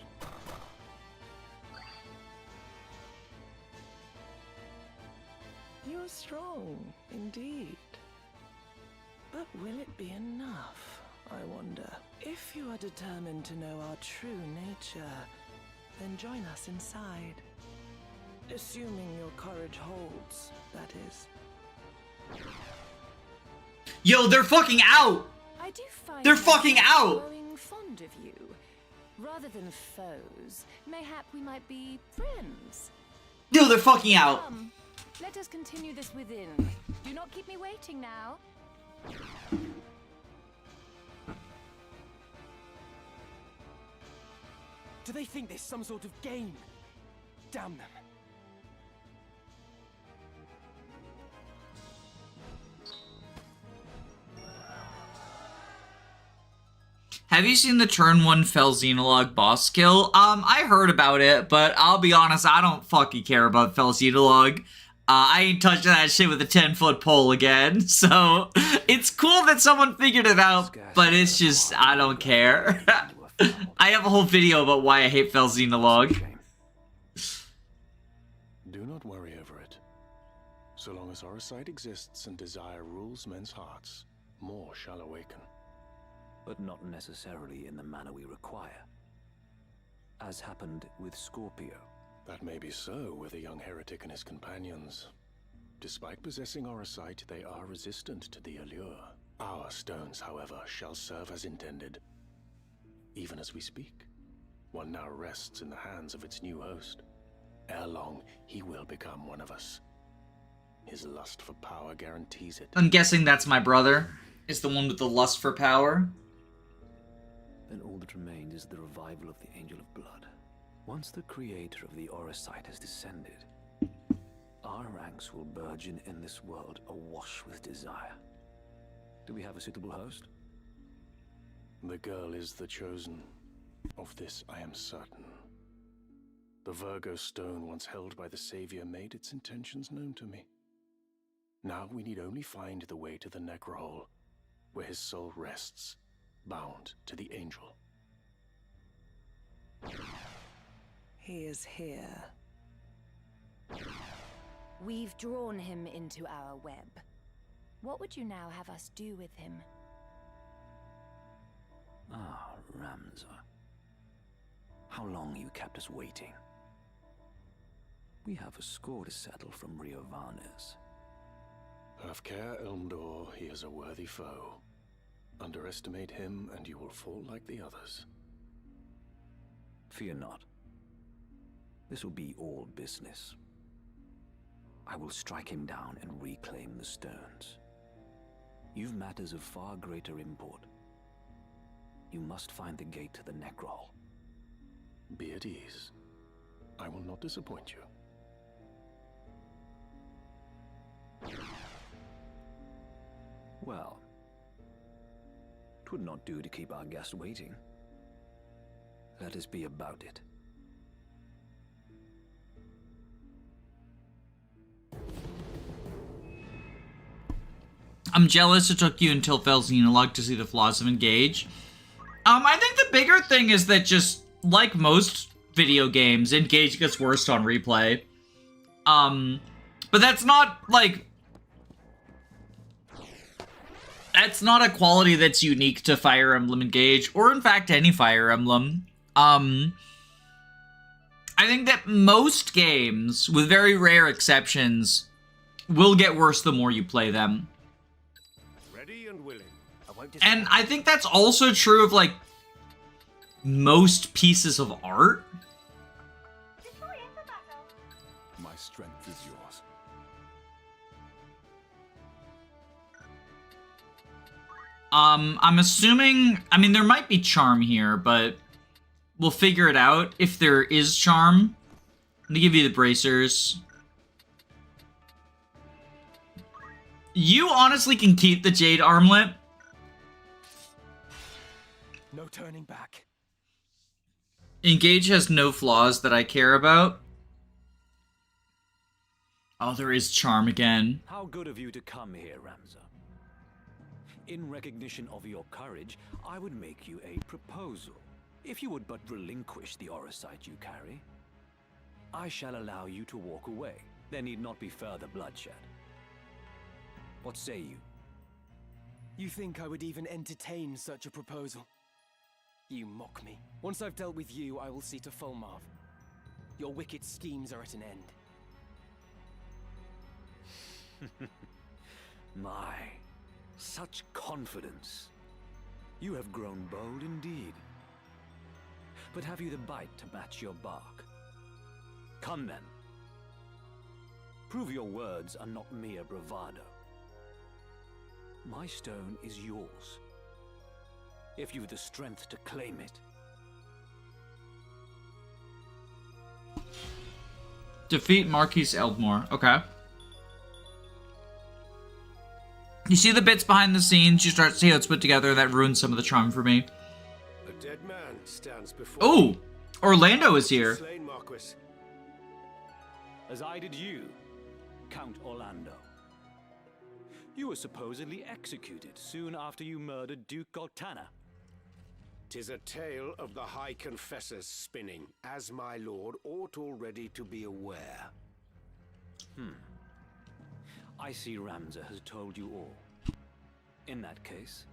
Speaker 8: You're strong, indeed. But will it be enough, I wonder? If you are determined to know our true nature, then join us inside. Assuming your courage holds, that is.
Speaker 1: Yo, they're fucking out!
Speaker 7: I do find
Speaker 1: They're fucking out!
Speaker 7: growing fond of you. Rather than foes, mayhap we might be friends.
Speaker 1: Yo, they're fucking out!
Speaker 7: Come, let us continue this within. Do not keep me waiting now.
Speaker 9: Do they think there's some sort of game? Damn them.
Speaker 1: Have you seen the turn 1 Fell Xenologue boss kill? I heard about it, but I'll be honest, I don't fucking care about Fell Xenologue. I ain't touching that shit with a 10-foot pole again, so it's cool that someone figured it out, but it's just, I don't care. I have a whole video about why I hate Fell Xenologue.
Speaker 6: Do not worry over it. So long as our sight exists and desire rules men's hearts, more shall awaken.
Speaker 9: But not necessarily in the manner we require. As happened with Scorpio.
Speaker 6: That may be so with the young heretic and his companions. Despite possessing our sight, they are resistant to the allure. Our stones, however, shall serve as intended. Even as we speak, one now rests in the hands of its new host. Ere long, he will become one of us. His lust for power guarantees it.
Speaker 1: I'm guessing that's my brother. is the one with the lust for power.
Speaker 9: Then all that remains is the revival of the Angel of Blood. Once the creator of the Orosite has descended, our ranks will burgeon in this world awash with desire. Do we have a suitable host?
Speaker 6: The girl is the chosen. Of this I am certain. The Virgo stone once held by the Savior made its intentions known to me. Now we need only find the way to the Necrohole, where his soul rests, bound to the Angel.
Speaker 8: He is here.
Speaker 7: We've drawn him into our web. What would you now have us do with him?
Speaker 9: Ah, Ramza. How long you kept us waiting? We have a score to settle from Rio Varnes.
Speaker 6: Have care, Elmdor, he is a worthy foe. Underestimate him and you will fall like the others.
Speaker 9: Fear not. This will be all business. I will strike him down and reclaim the stones. You've matters of far greater import. You must find the gate to the Necrohole.
Speaker 6: Be at ease. I will not disappoint you.
Speaker 9: Well, 'twould not do to keep our guest waiting. Let us be about it.
Speaker 1: I'm jealous it took you until Felxenologue to see the flaws of Engage. I think the bigger thing is that just, like most video games, Engage gets worse on replay. But that's not, like... That's not a quality that's unique to Fire Emblem Engage, or in fact any Fire Emblem. I think that most games, with very rare exceptions, will get worse the more you play them.
Speaker 2: Ready and willing.
Speaker 1: And I think that's also true of, like, most pieces of art.
Speaker 6: My strength is yours.
Speaker 1: I'm assuming, I mean, there might be charm here, but we'll figure it out if there is charm. I'm gonna give you the bracers. You honestly can keep the Jade Armlet.
Speaker 3: No turning back.
Speaker 1: Engage has no flaws that I care about. Oh, there is charm again.
Speaker 9: How good of you to come here, Ramza. In recognition of your courage, I would make you a proposal. If you would but relinquish the Orosite you carry, I shall allow you to walk away. There need not be further bloodshed. What say you?
Speaker 10: You think I would even entertain such a proposal? You mock me. Once I've dealt with you, I will see to Fulmarv. Your wicked schemes are at an end.
Speaker 9: My, such confidence. You have grown bold indeed. But have you the bite to match your bark? Come then. Prove your words are not mere bravado. My stone is yours, if you've the strength to claim it.
Speaker 1: Defeat Marquise Eldmore. Okay. You see the bits behind the scenes, you start to see how it's put together, that ruins some of the charm for me.
Speaker 2: A dead man stands before
Speaker 1: Oh! Orlando is here.
Speaker 2: slain Marquis.
Speaker 9: As I did you, Count Orlando. You were supposedly executed soon after you murdered Duke Goltana.
Speaker 2: 'Tis a tale of the High Confessor's spinning, as my lord ought already to be aware.
Speaker 9: I see Ramza has told you all. In that case,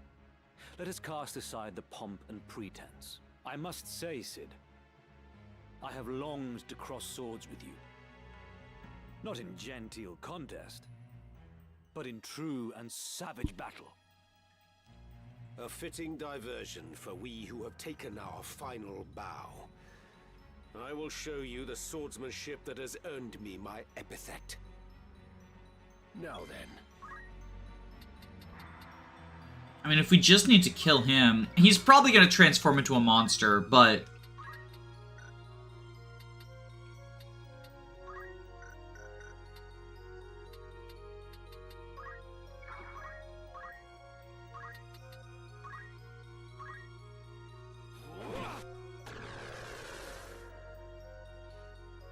Speaker 9: let us cast aside the pomp and pretense. I must say, Cid, I have longed to cross swords with you. Not in genteel contest, but in true and savage battle.
Speaker 2: A fitting diversion for we who have taken our final bow. I will show you the swordsmanship that has earned me my epithet. Now then.
Speaker 1: I mean, if we just need to kill him, he's probably going to transform into a monster, but...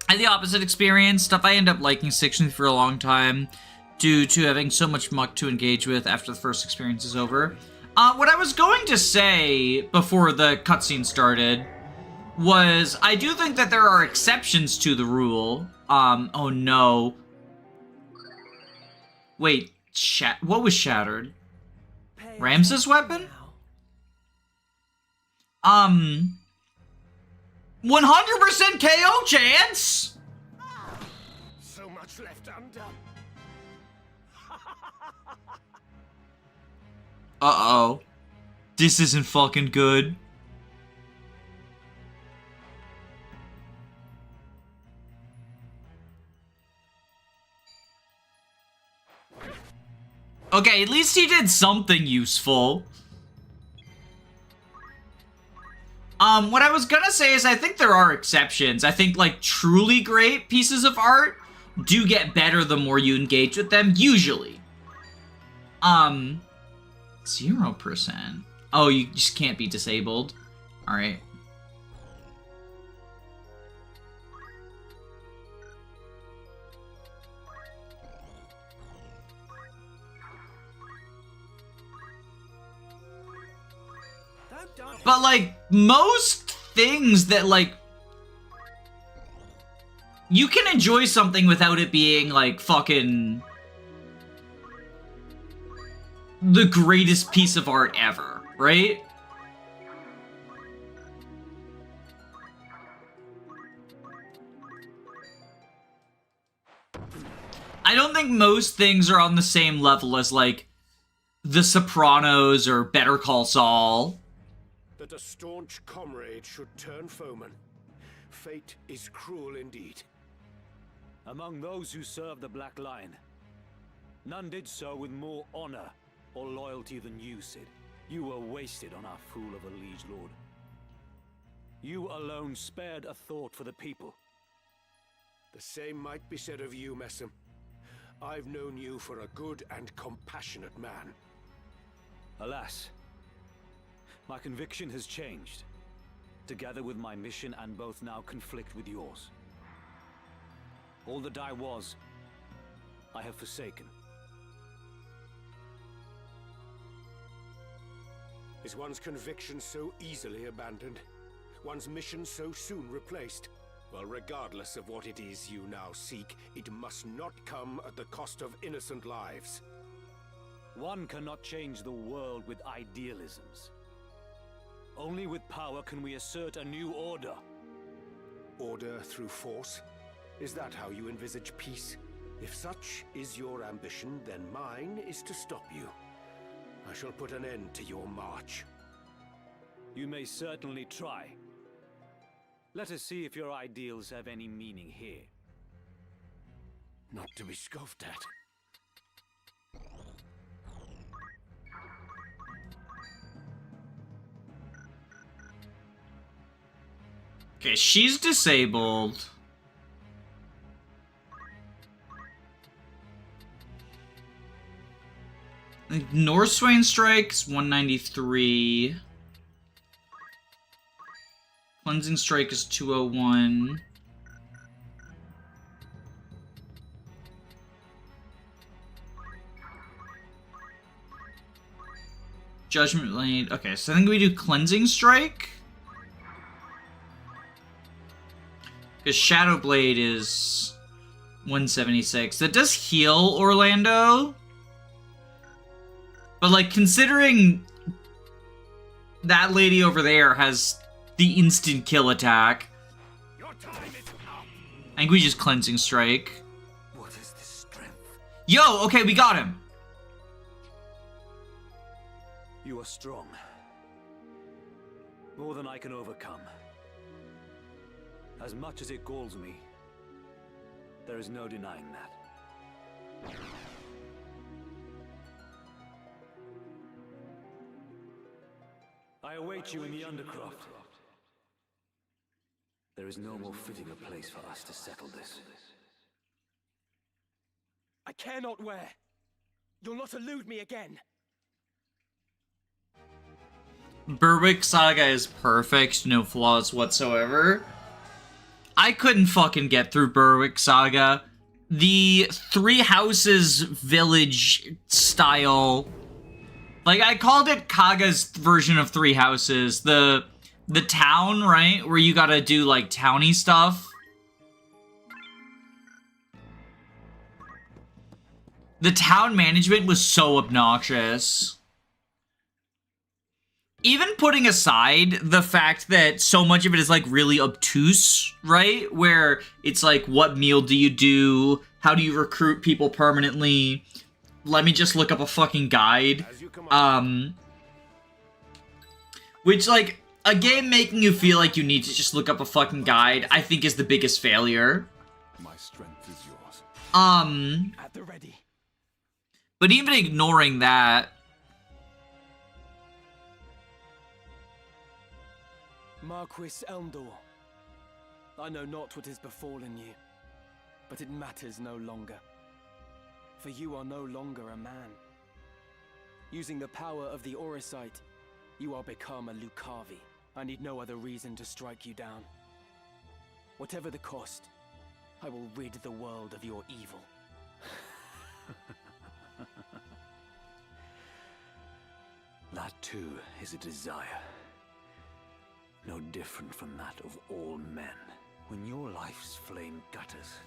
Speaker 1: I had the opposite experience. Stuff I end up liking Section for a long time due to having so much muck to engage with after the first experience is over. What I was going to say before the cutscene started was I do think that there are exceptions to the rule. Oh no. Wait, what was shattered? Ramses' weapon? 100% KO chance?
Speaker 2: So much left undone.
Speaker 1: Uh-oh. This isn't fucking good. Okay, at least he did something useful. What I was gonna say is I think there are exceptions. I think, like, truly great pieces of art do get better the more you engage with them, usually. 0%. Oh, you just can't be disabled. Alright. But, like, most things that, like... You can enjoy something without it being, like, fucking... the greatest piece of art ever, right? I don't think most things are on the same level as, like, The Sopranos or Better Call Saul.
Speaker 2: That a staunch comrade should turn foeman. Fate is cruel indeed.
Speaker 9: Among those who served the Black Line, none did so with more honor or loyalty than you, Cid. You were wasted on our fool of a liege lord. You alone spared a thought for the people.
Speaker 2: The same might be said of you, Messam. I've known you for a good and compassionate man.
Speaker 9: Alas, my conviction has changed. Together with my mission and both now conflict with yours. All that I was, I have forsaken.
Speaker 2: Is one's conviction so easily abandoned? One's mission so soon replaced? Well, regardless of what it is you now seek, it must not come at the cost of innocent lives.
Speaker 9: One cannot change the world with idealisms. Only with power can we assert a new order.
Speaker 2: Order through force? Is that how you envisage peace? If such is your ambition, then mine is to stop you. I shall put an end to your march.
Speaker 9: You may certainly try. Let us see if your ideals have any meaning here.
Speaker 2: Not to be scoffed at.
Speaker 1: Okay, she's disabled. Northswain Strike's 193. Cleansing Strike is 201. Judgment Blade. Okay, so I think we do Cleansing Strike. Because Shadow Blade is 176. That does heal Orlando. But, like, considering that lady over there has the instant kill attack, I think we just Cleansing Strike.
Speaker 5: What is this strength?
Speaker 1: Yo, okay, we got him.
Speaker 9: You are strong. More than I can overcome. As much as it galls me, there is no denying that. I await you in the Undercroft. There is no more fitting a place for us to settle this.
Speaker 10: I care not where. You'll not elude me again.
Speaker 1: Berwick Saga is perfect, no flaws whatsoever. I couldn't fucking get through Berwick Saga. The Three Houses village style, like I called it Kaga's version of Three Houses. The town, right, where you gotta do like towny stuff. The town management was so obnoxious. Even putting aside the fact that so much of it is, like, really obtuse, right? Where it's like, what meal do you do? How do you recruit people permanently? Let me just look up a fucking guide. Which, like, a game making you feel like you need to just look up a fucking guide, I think is the biggest failure.
Speaker 4: My strength is yours.
Speaker 10: At the ready.
Speaker 1: But even ignoring that,
Speaker 10: Marquis Elmdor, I know not what has befallen you, but it matters no longer. For you are no longer a man. Using the power of the Auracite, you are become a Lucavi. I need no other reason to strike you down. Whatever the cost, I will rid the world of your evil.
Speaker 9: That too is a desire. No different from that of all men. When your life's flame gutters,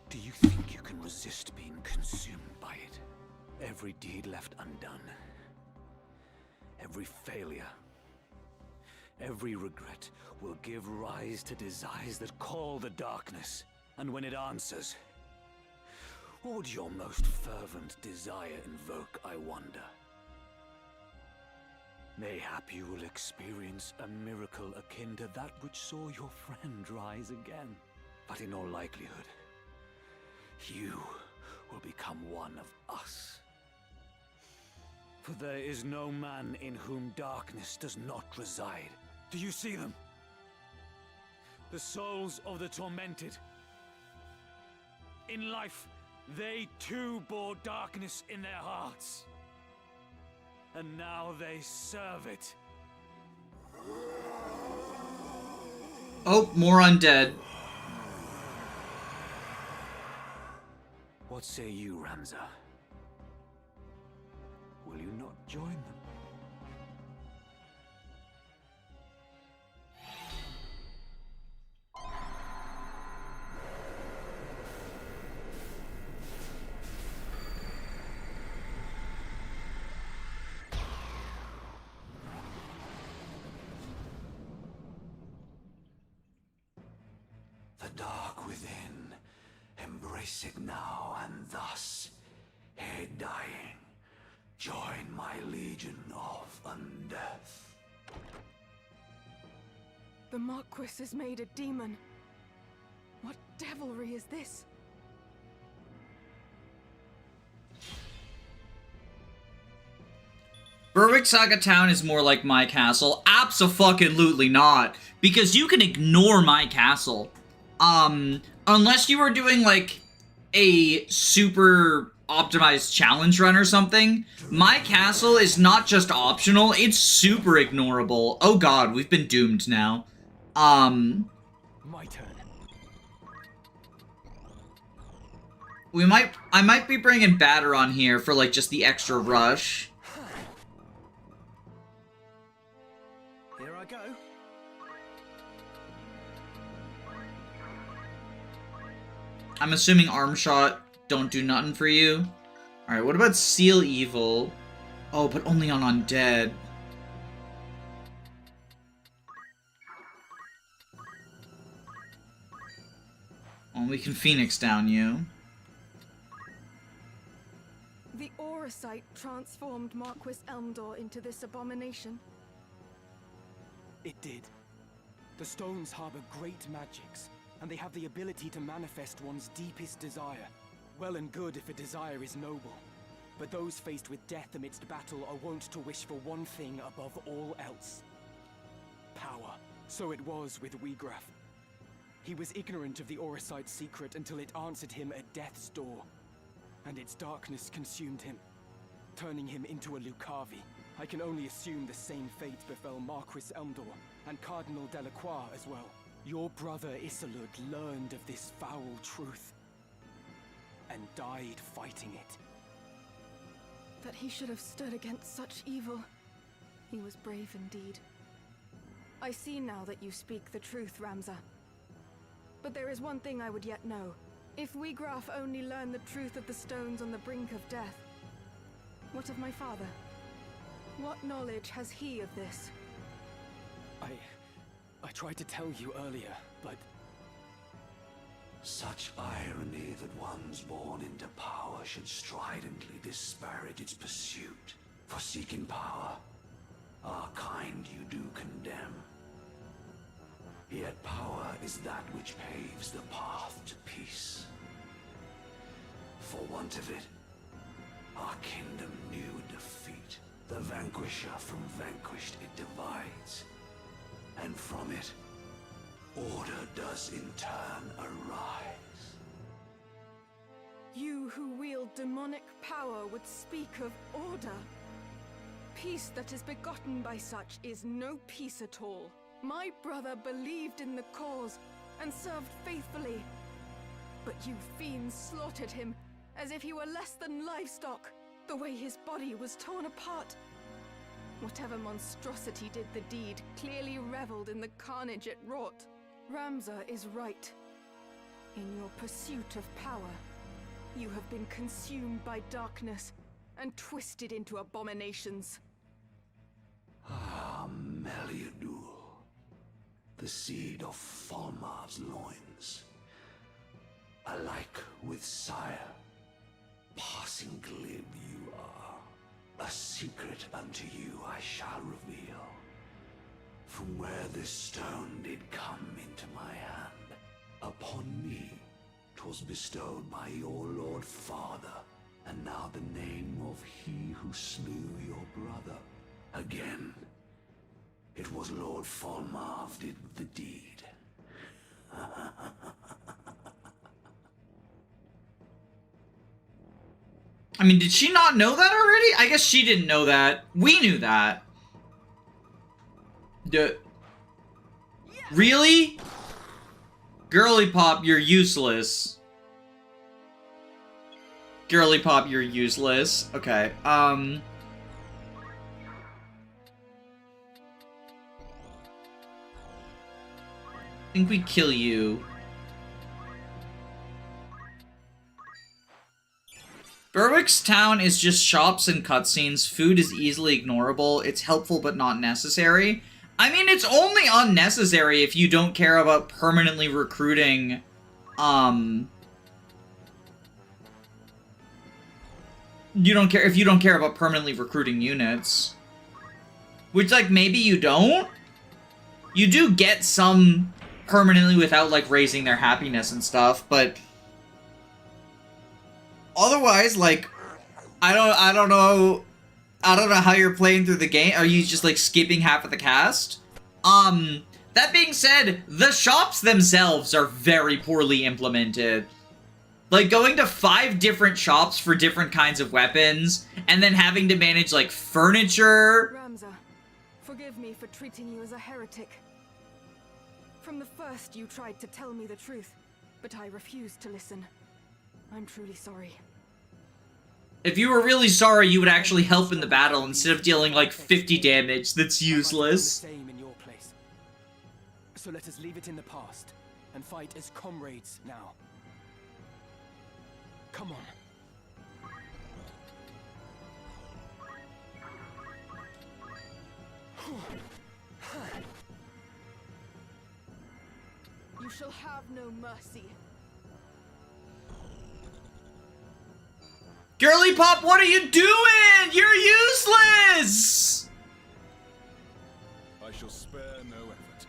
Speaker 9: do you think you can resist being consumed by it? Every deed left undone, every failure, every regret will give rise to desires that call the darkness. And when it answers, what would your most fervent desire invoke, I wonder? Mayhap you will experience a miracle akin to that which saw your friend rise again. But in all likelihood, you will become one of us. For there is no man in whom darkness does not reside. Do you see them? The souls of the tormented. In life, they too bore darkness in their hearts. And now they serve it.
Speaker 1: oh, more undead.
Speaker 9: What say you, Ramza? Will you not join them? The dark within, embrace it now, and thus, ere dying, join my legion of undeath.
Speaker 11: The Marquis is made a demon. What devilry is this?
Speaker 1: Berwick Saga Town is more like my castle. Abso-fucking-lutely not. Because you can ignore my castle. Unless you are doing, like, a super optimized challenge run or something, my castle is not just optional, it's super ignorable. Oh god, we've been doomed now.
Speaker 10: My turn.
Speaker 1: I might be bringing Batter on here for, like, just the extra rush.
Speaker 3: Here I go.
Speaker 1: I'm assuming Arm Shot don't do nothing for you. Alright, what about Seal Evil? Oh, but only on Undead. Oh, we can Phoenix down you.
Speaker 11: The Auracite transformed Marquis Elmdor into this abomination.
Speaker 10: It did. The stones harbor great magics, and they have the ability to manifest one's deepest desire. Well and good if a desire is noble. But those faced with death amidst battle are wont to wish for one thing above all else. Power. So it was with Wiegraf. He was ignorant of the Orosite's secret until it answered him at death's door. And its darkness consumed him, turning him into a Lucavi. I can only assume the same fate befell Marquis Elmdor and Cardinal Delacroix as well. Your brother Isolud learned of this foul truth and died fighting it.
Speaker 11: That he should have stood against such evil. He was brave indeed. I see now that you speak the truth, Ramza. But there is one thing I would yet know. If Wiegraf only learned the truth of the stones on the brink of death, what of my father? What knowledge has he of this?
Speaker 10: I tried to tell you earlier, but...
Speaker 5: Such irony that ones born into power should stridently disparage its pursuit. For seeking power, our kind you do condemn. Yet power is that which paves the path to peace. For want of it, our kingdom knew defeat. The vanquisher from vanquished it divides. And from it, order does in turn arise.
Speaker 11: You who wield demonic power would speak of order. Peace that is begotten by such is no peace at all. My brother believed in the cause and served faithfully. But you fiends slaughtered him as if he were less than livestock, the way his body was torn apart. Whatever monstrosity did the deed clearly reveled in the carnage it wrought. Ramza is right. In your pursuit of power, you have been consumed by darkness and twisted into abominations.
Speaker 5: Ah, Meliadul, the seed of Falmar's loins. Alike with sire, passing glib you are. A secret unto you I shall reveal. From where this stone did come into my hand, upon me 'twas bestowed by your lord father, and now the name of he who slew your brother. Again, it was Lord Falmar did the deed.
Speaker 1: I mean, did she not know that already? I guess she didn't know that. We knew that. Really? Girly Pop, you're useless. Girly Pop, you're useless. Okay, I think we kill you. Berwick's town is just shops and cutscenes. Food is easily ignorable. It's helpful but not necessary. I mean, it's only unnecessary if you don't care about permanently recruiting, if you don't care about permanently recruiting units. Which, like, maybe you don't? You do get some permanently without, like, raising their happiness and stuff, but... Otherwise, like, I don't know how you're playing through the game. Are you just, like, skipping half of the cast? That being said, the shops themselves are very poorly implemented. Like, going to 5 different shops for different kinds of weapons, and then having to manage, like, furniture.
Speaker 11: Ramza, forgive me for treating you as a heretic. From the first, you tried to tell me the truth, but I refused to listen. I'm truly sorry.
Speaker 1: If you were really sorry, you would actually help in the battle instead of dealing like 50 damage. That's useless.
Speaker 10: Same in your place. So let us leave it in the past and fight as comrades now. Come on.
Speaker 11: You shall have no mercy.
Speaker 1: Girly Pop, what are you doing? You're useless!
Speaker 12: I shall spare no effort.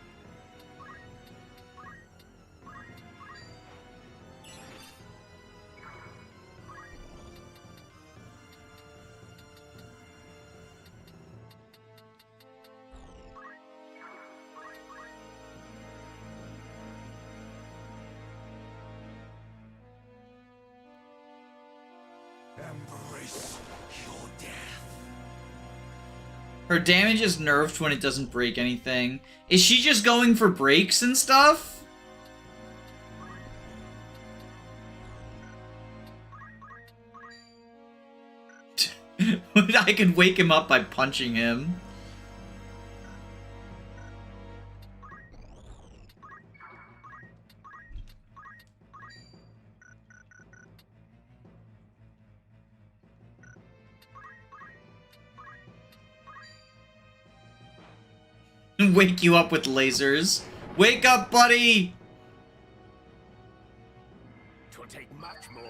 Speaker 5: Embrace your death.
Speaker 1: Her damage is nerfed when it doesn't break anything. Is she just going for breaks and stuff? I could wake him up by punching him. Wake you up with lasers. Wake up, buddy!
Speaker 2: Twill take much more.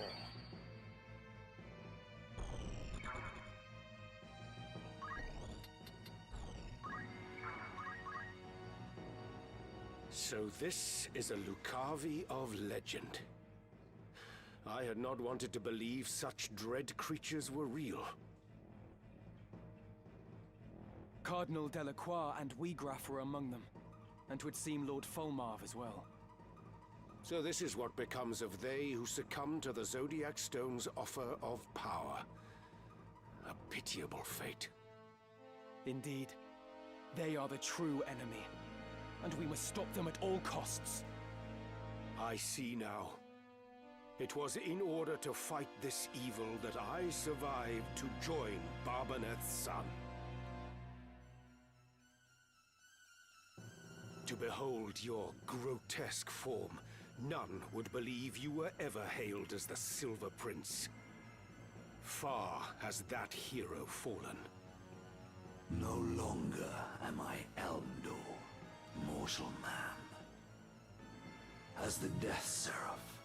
Speaker 2: So this is a Lucavi of legend. I had not wanted to believe such dread creatures were real.
Speaker 10: Cardinal Delacroix and Weegraf were among them, and 'twould seem Lord Fulmarv as well.
Speaker 2: So this is what becomes of they who succumb to the Zodiac Stone's offer of power. A pitiable fate.
Speaker 10: Indeed, they are the true enemy, and we must stop them at all costs.
Speaker 2: I see now. It was in order to fight this evil that I survived to join Barbaneth's son. To behold your grotesque form, none would believe you were ever hailed as the Silver Prince. Far has that hero fallen.
Speaker 5: No longer am I Elmdor, mortal man. As the Death Seraph,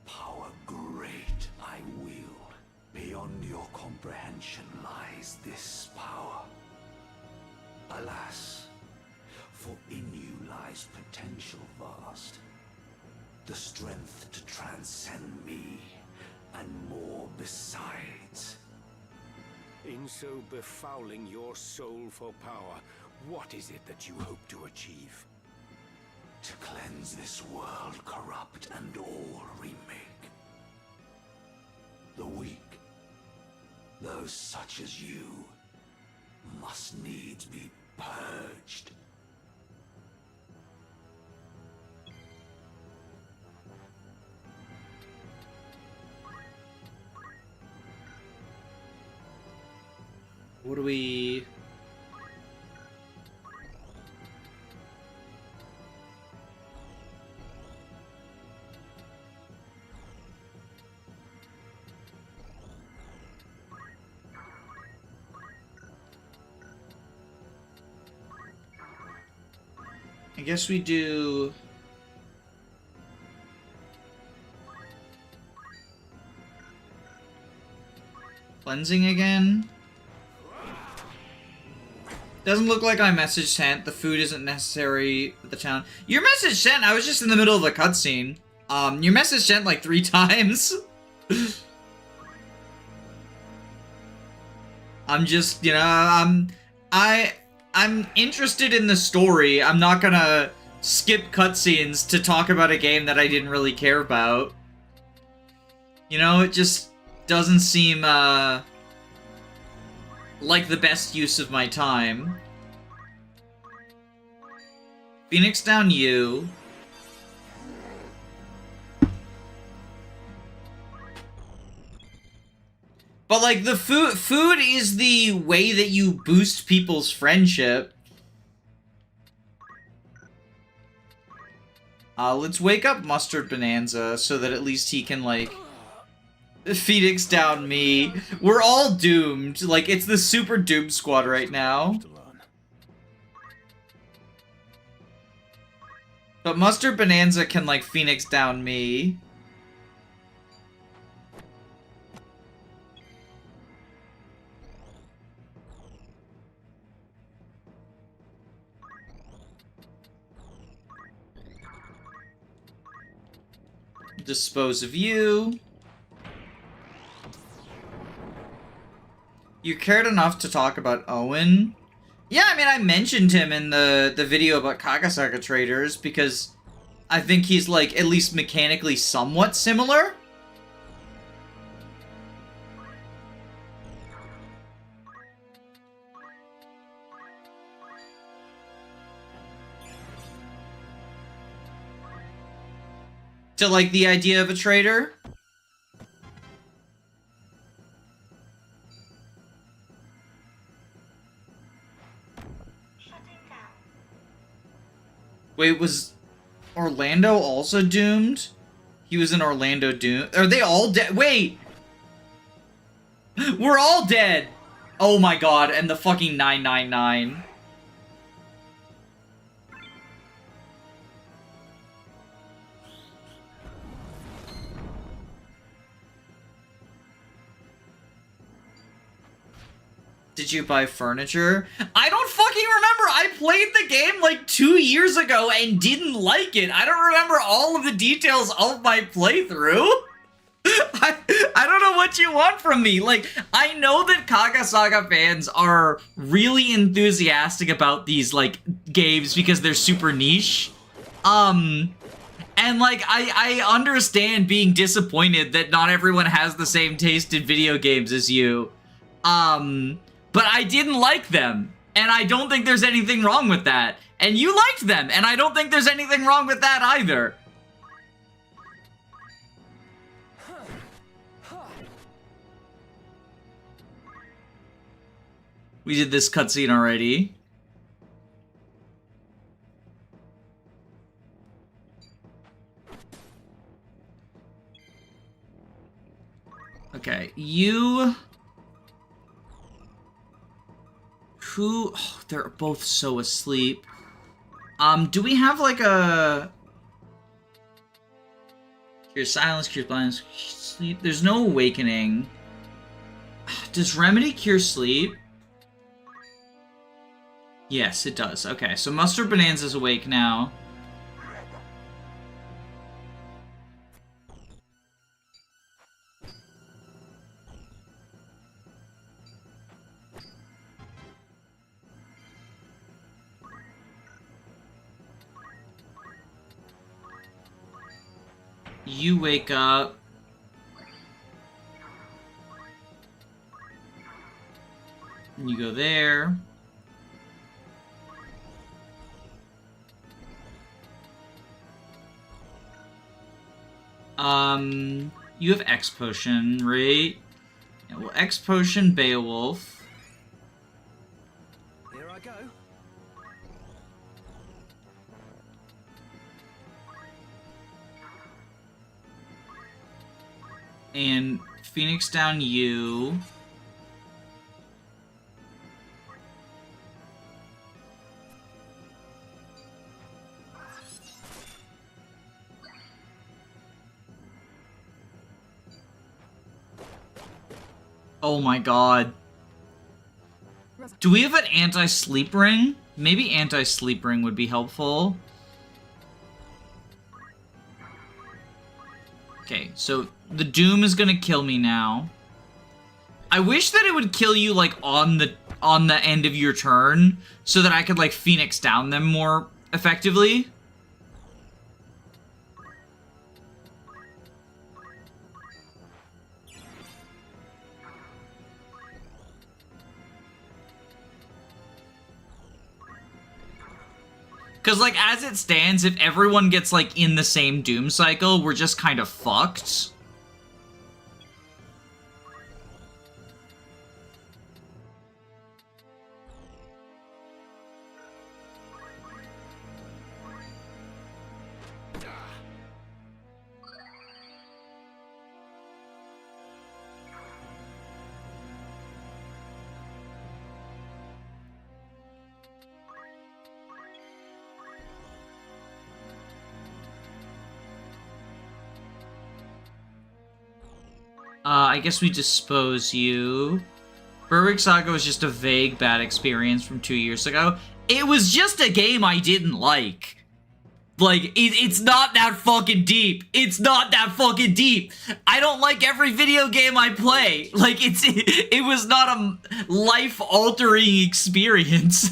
Speaker 5: power great I wield. Beyond your comprehension lies this power. Alas, for in you lies potential vast. The strength to transcend me, and more besides.
Speaker 2: In so befouling your soul for power, what is it that you hope to achieve?
Speaker 5: To cleanse this world corrupt and all remake. The weak, those such as you, must needs be purged.
Speaker 1: What do we... I guess we do... Cleansing again? Doesn't look like I message sent. The food isn't necessary for the town. Your message sent? I was just in the middle of a cutscene. Your message sent like 3 times. I'm just, you know, I'm interested in the story. I'm not gonna skip cutscenes to talk about a game that I didn't really care about. You know, it just doesn't seem, like the best use of my time. Phoenix down you. But like the food is the way that you boost people's friendship. Let's wake up Mustard Bonanza so that at least he can like Phoenix down me. We're all doomed. Like, it's the super doom squad right now. But Mustard Bonanza can, like, Phoenix down me. Dispose of you. You cared enough to talk about Owen? Yeah, I mean, I mentioned him in the video about Kagasaka Traders because I think he's, like, at least mechanically somewhat similar. to like the idea of a traitor. Wait, was Orlando also doomed? He was in Orlando Doom. Are they all dead? Wait! We're all dead! Oh my god, and the fucking 999. Did you buy furniture? I don't fucking remember! I played the game like 2 years ago and didn't like it. I don't remember all of the details of my playthrough. I don't know what you want from me. Like, I know that Kagasaga fans are really enthusiastic about these, like, games because they're super niche. And, like, I understand being disappointed that not everyone has the same taste in video games as you. But I didn't like them, and I don't think there's anything wrong with that. And you liked them, and I don't think there's anything wrong with that either. We did this cutscene already. Okay, you... Who... Oh, they're both so asleep. Do we have, like, a... Cure silence, cure blindness, sleep. There's no awakening. Does Remedy cure sleep? Yes, it does. Okay, so Mustard Bonanza's awake now. You wake up. And you go there. You have X Potion, right? Yeah, well, X Potion, Beowulf.
Speaker 10: Here I go.
Speaker 1: And Phoenix down you. Oh my god. Do we have an anti-sleep ring? Maybe anti-sleep ring would be helpful. Okay, so the Doom is gonna kill me now. I wish that it would kill you, like, on the end of your turn, so that I could, like, Phoenix down them more effectively. Because, like, as it stands, if everyone gets, like, in the same Doom cycle, we're just kind of fucked. I guess we dispose you. Berwick Saga was just a vague bad experience from 2 years ago. It was just a game I didn't like. Like, it's not that fucking deep. It's not that fucking deep. I don't like every video game I play. Like, it was not a life-altering experience.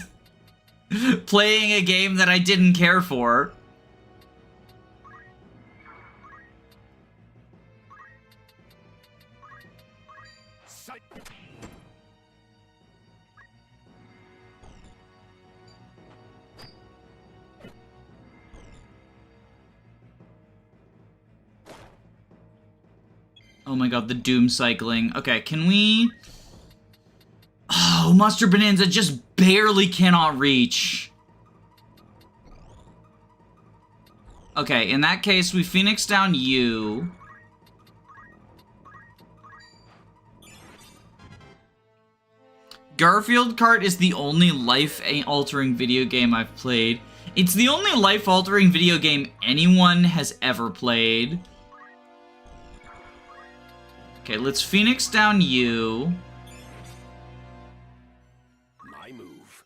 Speaker 1: Playing a game that I didn't care for. Oh my god, the doom cycling. Okay, can we... Oh, Monster Bonanza just barely cannot reach. Okay, in that case, we Phoenix down you. Garfield Kart is the only life-altering video game I've played. It's the only life-altering video game anyone has ever played. Okay, let's Phoenix down you.
Speaker 2: My move.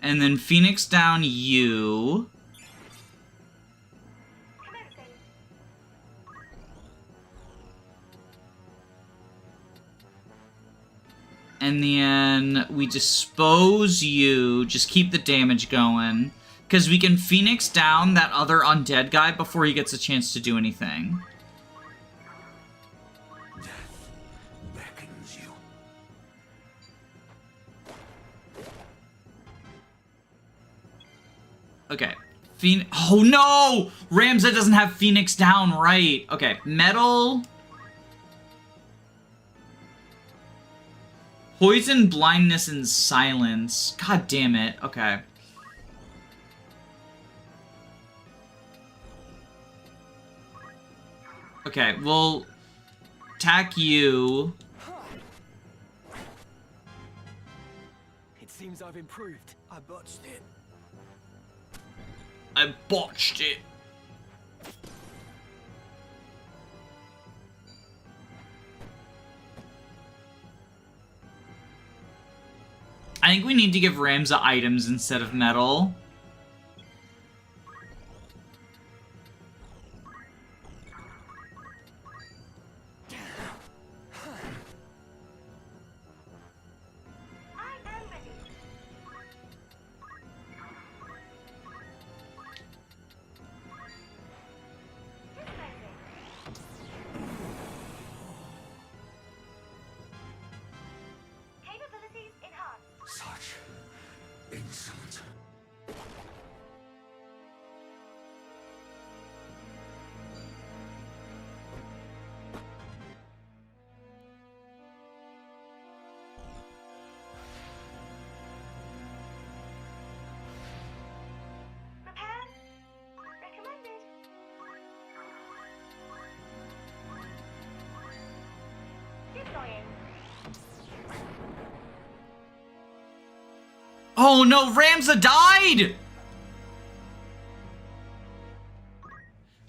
Speaker 1: And then Phoenix down you. And then we dispose you. Just keep the damage going. Because we can Phoenix down that other undead guy before he gets a chance to do anything.
Speaker 5: Death beckons you.
Speaker 1: Okay. Oh no! Ramza doesn't have Phoenix down right. Okay, metal. Poison, blindness, and silence. God damn it. Okay. Okay, we'll attack you.
Speaker 10: It seems I've improved.
Speaker 3: I botched it.
Speaker 1: I botched it. I think we need to give Ramza items instead of metal.
Speaker 5: Such insolence.
Speaker 1: Oh no, Ramza died!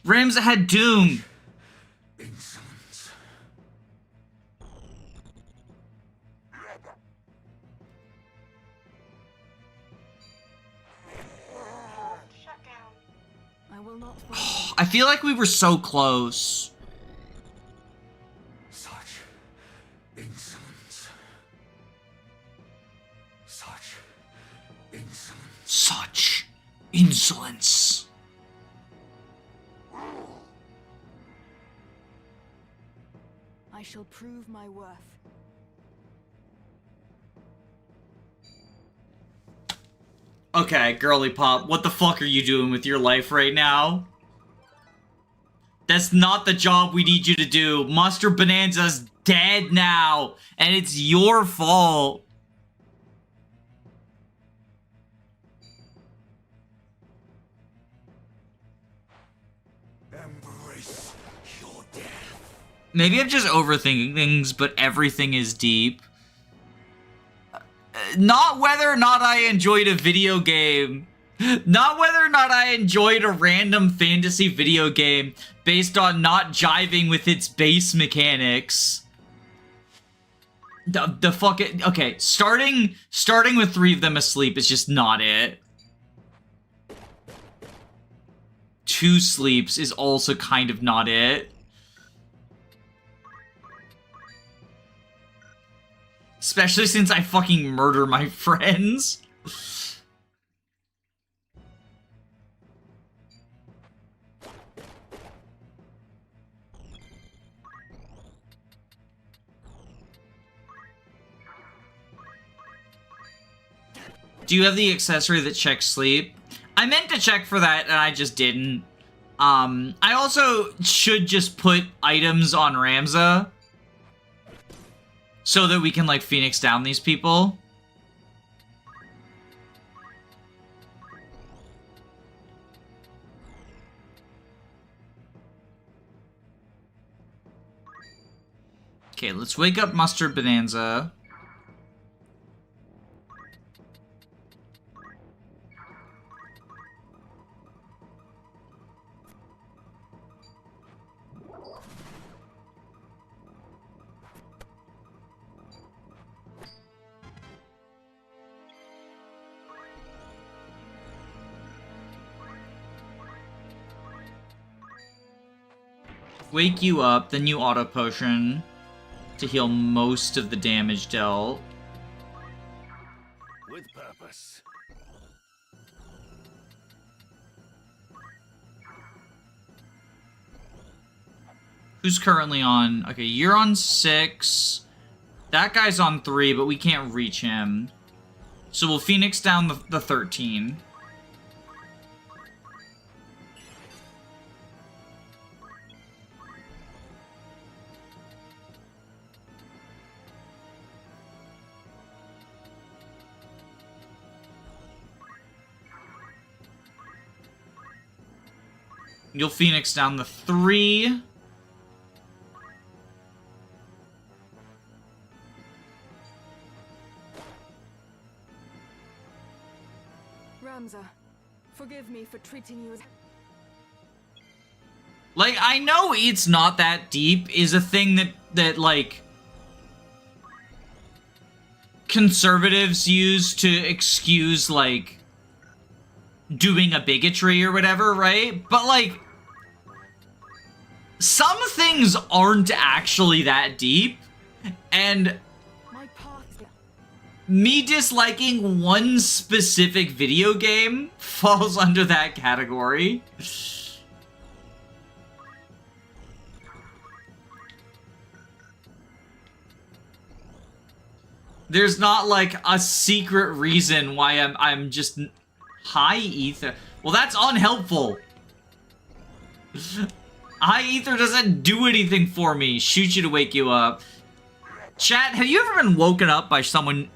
Speaker 1: Ramza had Doom.
Speaker 5: Insolence.
Speaker 11: Shut down. I will not.
Speaker 1: I feel like we were so close.
Speaker 5: Such insolence. Such insolence.
Speaker 1: Such insolence.
Speaker 11: I shall prove my worth.
Speaker 1: Okay, girly pop, what the fuck are you doing with your life right now? That's not the job we need you to do. Monster Bonanza's dead now, and it's your fault.
Speaker 5: Embrace your death.
Speaker 1: Maybe I'm just overthinking things, but everything is deep. Not whether or not I enjoyed a video game. Not whether or not I enjoyed a random fantasy video game based on not jiving with its base mechanics. The fucking... Okay, starting with 3 of them asleep is just not it. 2 sleeps is also kind of not it. Especially since I fucking murder my friends. Do you have the accessory that checks sleep? I meant to check for that and I just didn't. I also should just put items on Ramza so that we can, like, Phoenix down these people. Okay, let's wake up Mustard Bonanza. Wake you up, then you auto potion to heal most of the damage dealt.
Speaker 2: With purpose.
Speaker 1: Who's currently on? Okay, you're on 6. That guy's on 3, but we can't reach him. So we'll Phoenix down the 13. You'll Phoenix down the 3.
Speaker 11: Ramza, forgive me for treating you as...
Speaker 1: Like, I know it's not that deep is a thing that like, conservatives use to excuse, like, doing a bigotry or whatever, right? But, like, some things aren't actually that deep, and me disliking one specific video game falls under that category. There's not, like, a secret reason why I'm just... High Ether. Well, that's unhelpful. High Ether doesn't do anything for me. Shoot you to wake you up. Chat, have you ever been woken up by one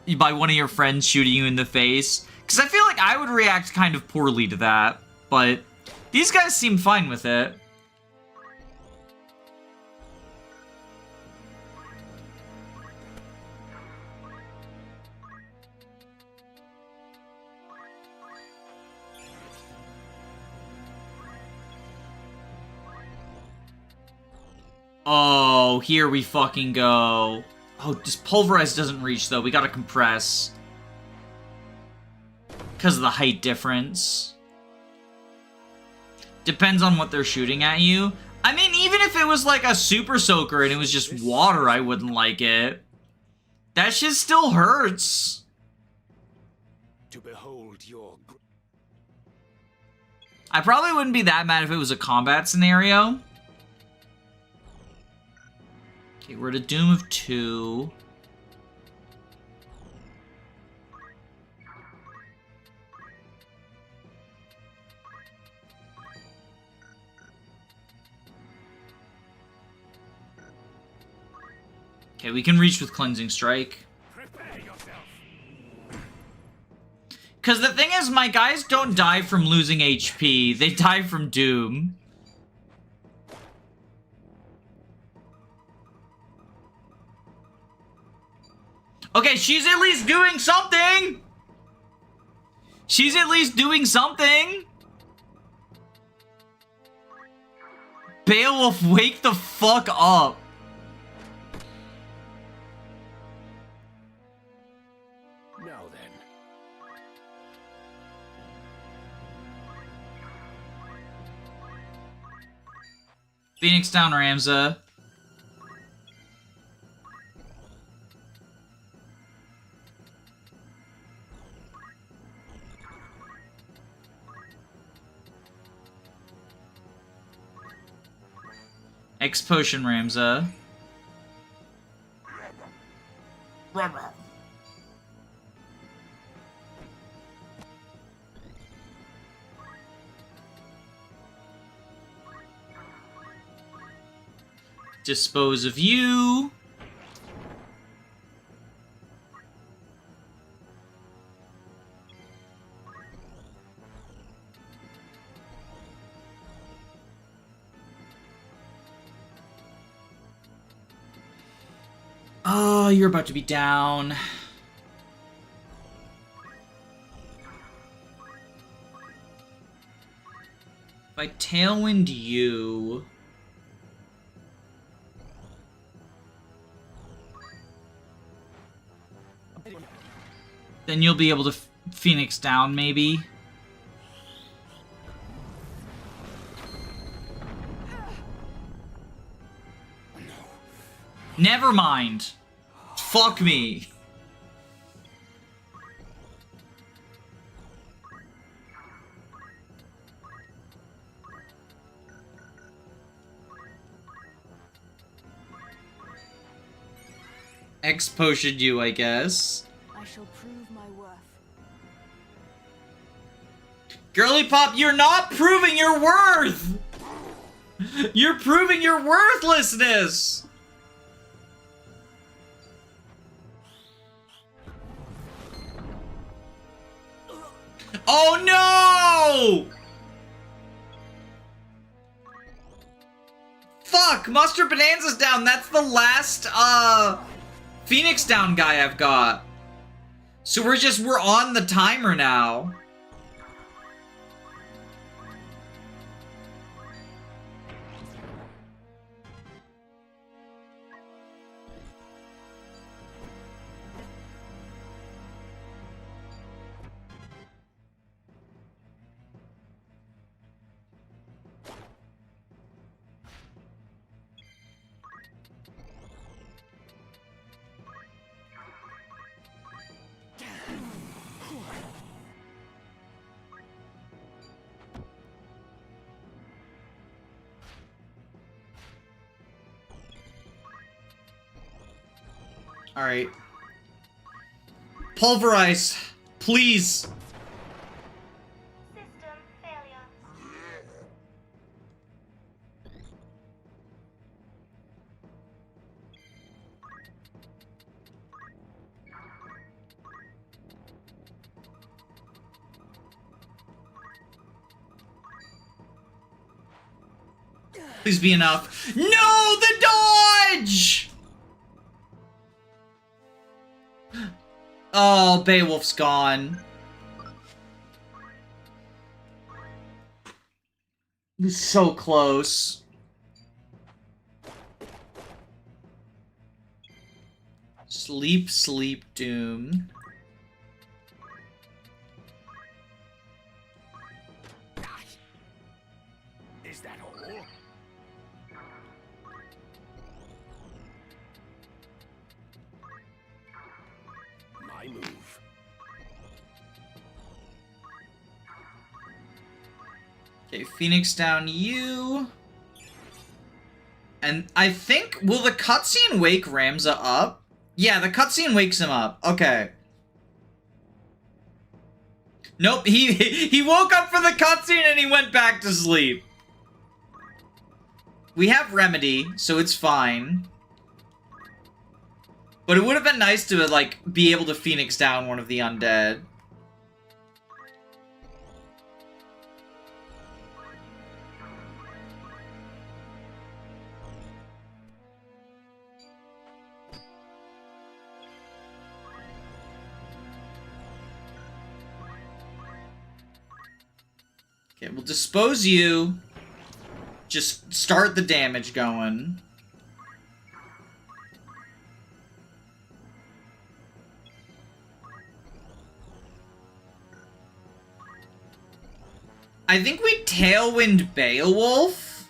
Speaker 1: of your friends shooting you in the face? Because I feel like I would react kind of poorly to that. But these guys seem fine with it. Oh, here we fucking go. Oh, this Pulverize doesn't reach, though. We gotta compress. Because of the height difference. Depends on what they're shooting at you. I mean, even if it was like a Super Soaker and it was just water, I wouldn't like it. That shit still hurts.
Speaker 2: To behold your...
Speaker 1: I probably wouldn't be that mad if it was a combat scenario. Okay, we're at a Doom of 2. Okay, we can reach with Cleansing Strike. Because the thing is, my guys don't die from losing HP. They die from Doom. Okay, she's at least doing something! She's at least doing something! Beowulf, wake the fuck up!
Speaker 2: Now then.
Speaker 1: Phoenix down Ramza. X Potion Ramza. Dispose of you. Oh, you're about to be down. If I tailwind you... then you'll be able to Phoenix down, maybe? Never mind. Fuck me. X potioned you, I guess.
Speaker 11: I shall prove my worth.
Speaker 1: Girly Pop, you're not proving your worth! You're proving your worthlessness! Oh no! Fuck! Mustard Bonanza's down. That's the last, Phoenix down guy I've got. So we're on the timer now. Alright. Pulverize. Please.
Speaker 13: System failure.
Speaker 1: Please be enough. No! The dodge! Oh, Beowulf's gone. He's so close. Sleep, sleep, doom.
Speaker 2: Is that all? My move.
Speaker 1: Okay, Phoenix down you. And I think, will the cutscene wake Ramza up? Yeah, the cutscene wakes him up. Okay. Nope, he woke up for the cutscene and he went back to sleep. We have Remedy, so it's fine. But it would have been nice to, like, be able to Phoenix down one of the undead. Okay, we'll dispose you. Just start the damage going. I think we Tailwind Beowulf.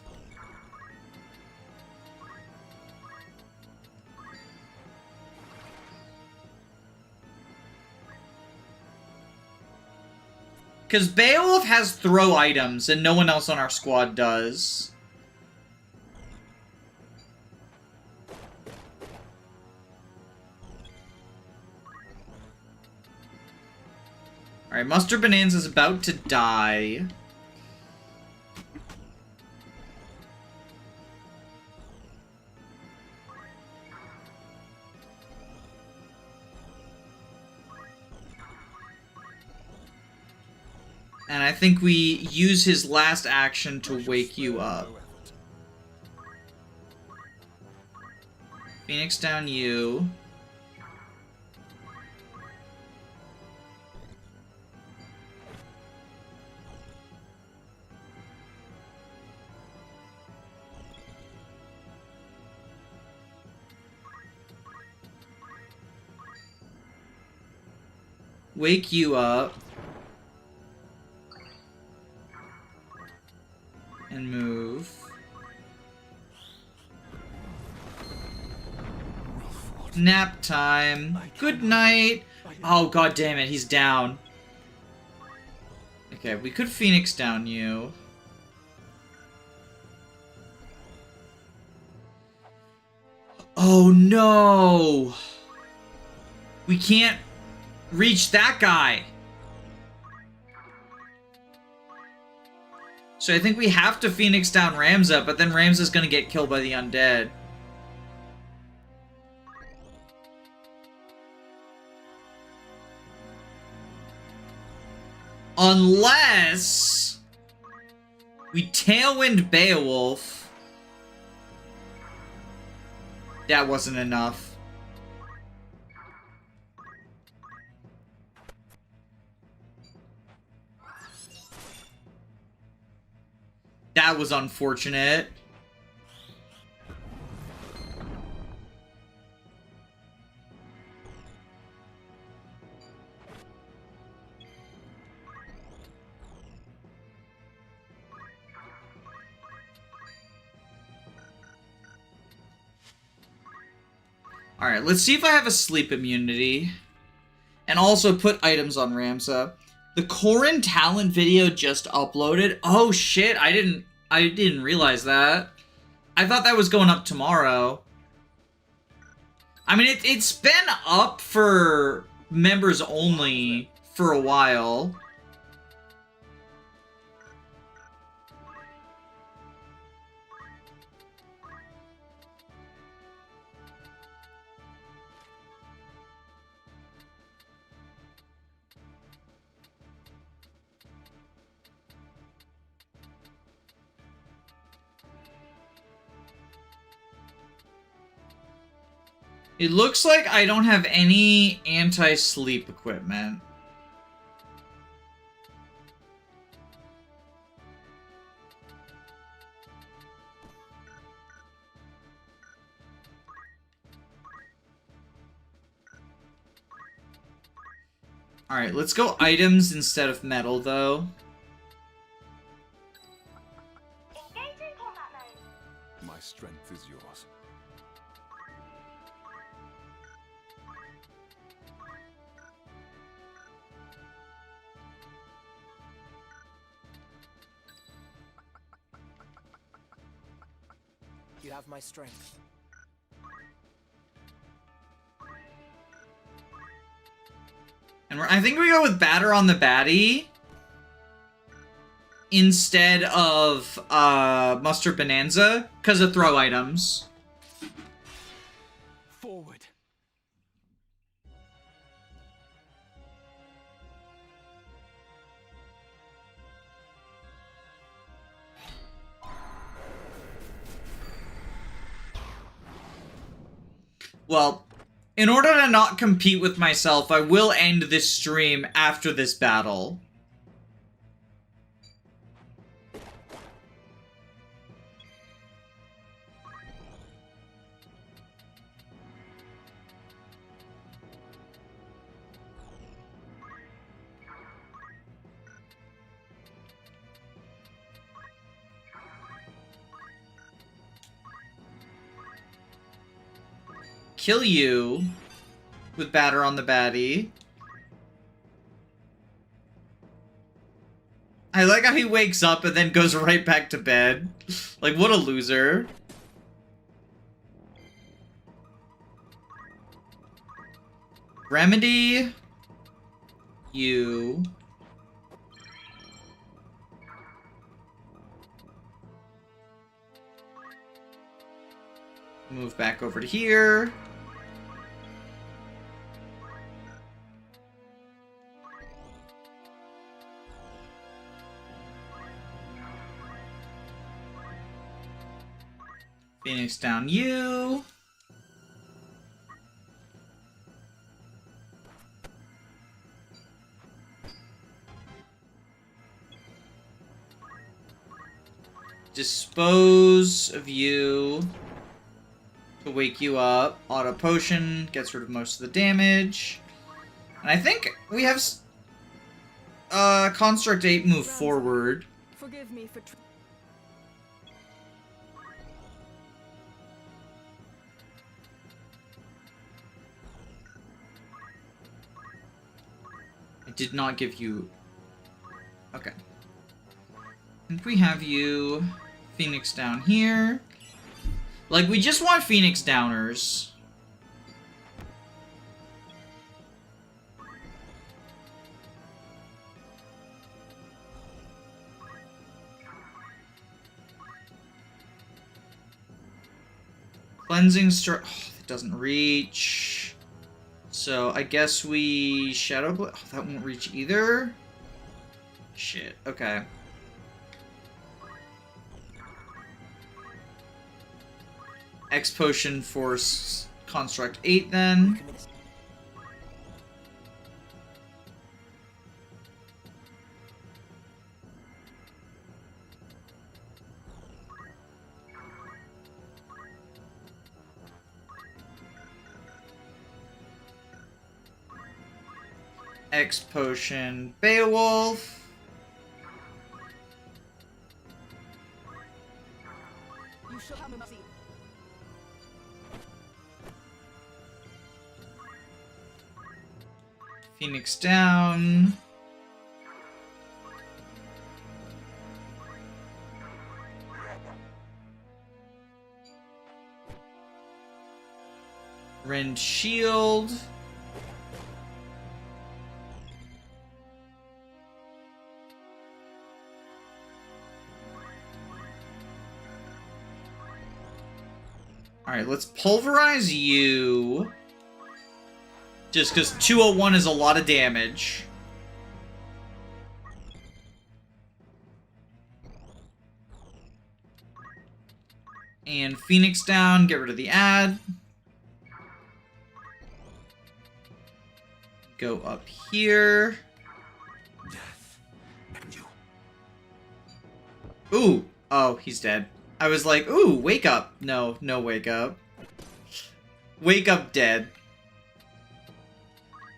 Speaker 1: Because Beowulf has throw items and no one else on our squad does. Alright, Mustard Bonanza's about to die. And I think we use his last action to wake you up. Phoenix down you. Wake you up. And move. Nap time. Good night. Oh, god damn it, he's down. Okay, we could Phoenix down you. Oh no! We can't reach that guy. So I think we have to Phoenix down Ramza, but then Ramza's gonna get killed by the undead. Unless we Tailwind Beowulf. That wasn't enough. That was unfortunate. Alright, let's see if I have a sleep immunity. And also put items on Ramza. The Corrin talent video just uploaded. Oh shit, I didn't realize that. I thought that was going up tomorrow. I mean, it's been up for members only for a while. It looks like I don't have any anti-sleep equipment. Alright, let's go items instead of metal, though.
Speaker 12: My strength is yours.
Speaker 3: You have my strength.
Speaker 1: And I think we go with batter on the baddie instead of Muster Bonanza because of throw items.
Speaker 10: Forward.
Speaker 1: Well, in order to not compete with myself, I will end this stream after this battle. Kill you with batter on the baddie. I like how he wakes up and then goes right back to bed. Like, what a loser. Remedy you. Move back over to here. Phoenix down you. Dispose of you to wake you up. Auto potion gets rid of most of the damage. And I think we have Construct 8 move forward.
Speaker 11: Forgive me for
Speaker 1: I did not give you... Okay. I think we have you... Phoenix down here. Like, we just want Phoenix downers. Cleansing Strike... Oh, it doesn't reach. So, I guess we... Shadow Blade... Oh, that won't reach either. Shit, okay. X Potion for Construct 8 then. X Potion Beowulf.
Speaker 11: You shall have mercy.
Speaker 1: Phoenix down. Rend shield. Alright, let's pulverize you. Just because 201 is a lot of damage. And Phoenix down, get rid of the ad. Go up here. Ooh! Oh, he's dead. I was like, ooh, wake up. No, no wake up. Wake up dead.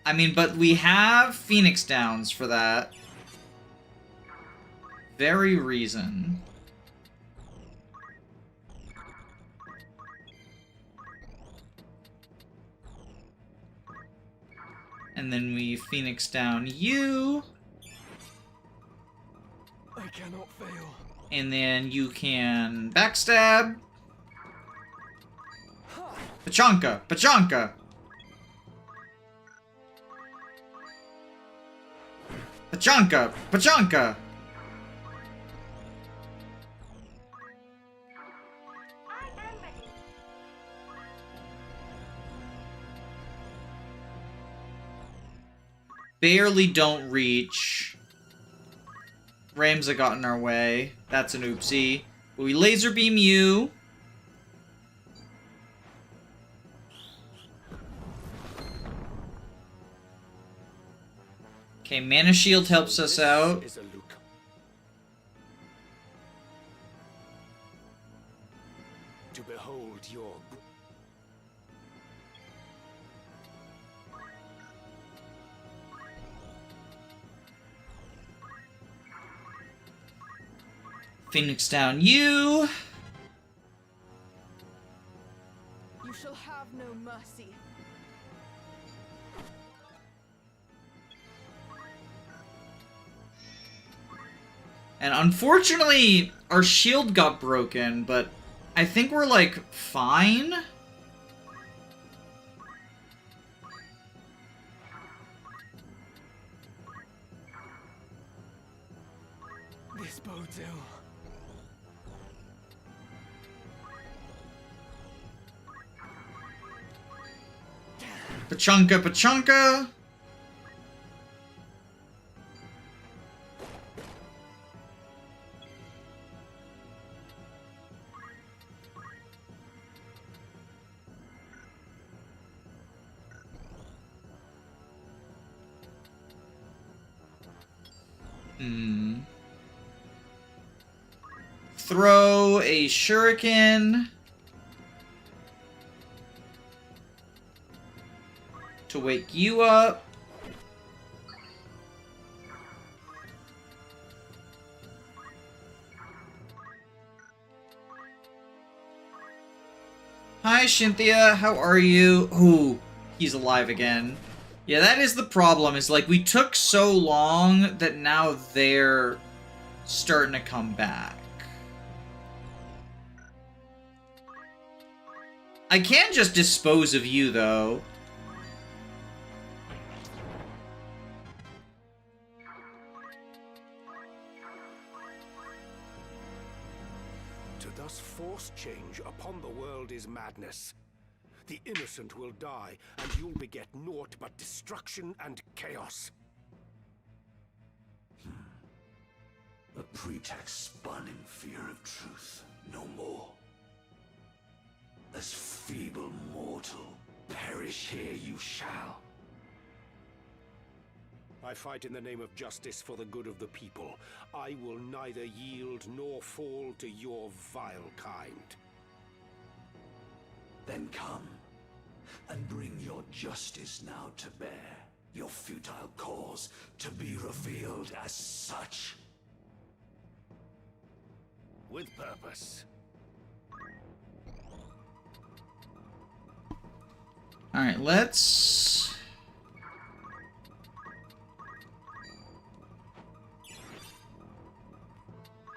Speaker 1: I mean, but we have Phoenix Downs for that very reason. And then we Phoenix down you.
Speaker 10: I cannot fail.
Speaker 1: And then you can backstab. Pachanka! Pachanka! Pachanka! Pachanka! Barely don't reach. Ramza got in our way. That's an oopsie. But we laser beam you. Okay, Mana Shield helps us out.
Speaker 2: Is a look. To behold your
Speaker 1: Phoenix down you.
Speaker 11: You shall have no mercy.
Speaker 1: And unfortunately, our shield got broken, but I think we're, like, fine.
Speaker 10: This bodes ill.
Speaker 1: Pachanka, Pachanka. Throw a shuriken to wake you up. Hi, Cynthia. How are you? Ooh, he's alive again. Yeah, that is the problem, is like we took so long that now they're starting to come back. I can just dispose of you, though.
Speaker 2: To thus force change upon the world is madness. The innocent will die, and you'll beget naught but destruction and chaos.
Speaker 5: A pretext spun in fear of truth, no more. As feeble mortal, perish here you shall.
Speaker 2: I fight in the name of justice for the good of the people. I will neither yield nor fall to your vile kind.
Speaker 5: Then come, and bring your justice now to bear, your futile cause to be revealed as such.
Speaker 2: With purpose.
Speaker 1: Alright, let's...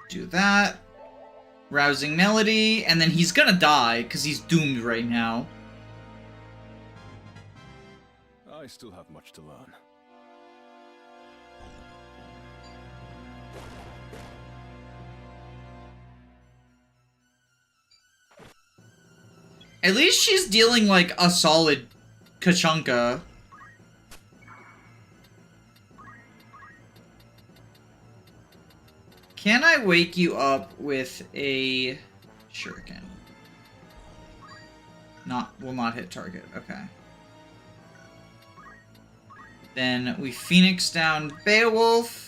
Speaker 1: do that. Rousing Melody, and then he's gonna die, because he's doomed right now.
Speaker 12: I still have much to learn.
Speaker 1: At least she's dealing, like, a solid Kachunka. Can I wake you up with a shuriken? Will not hit target. Okay. Then we Phoenix down Beowulf.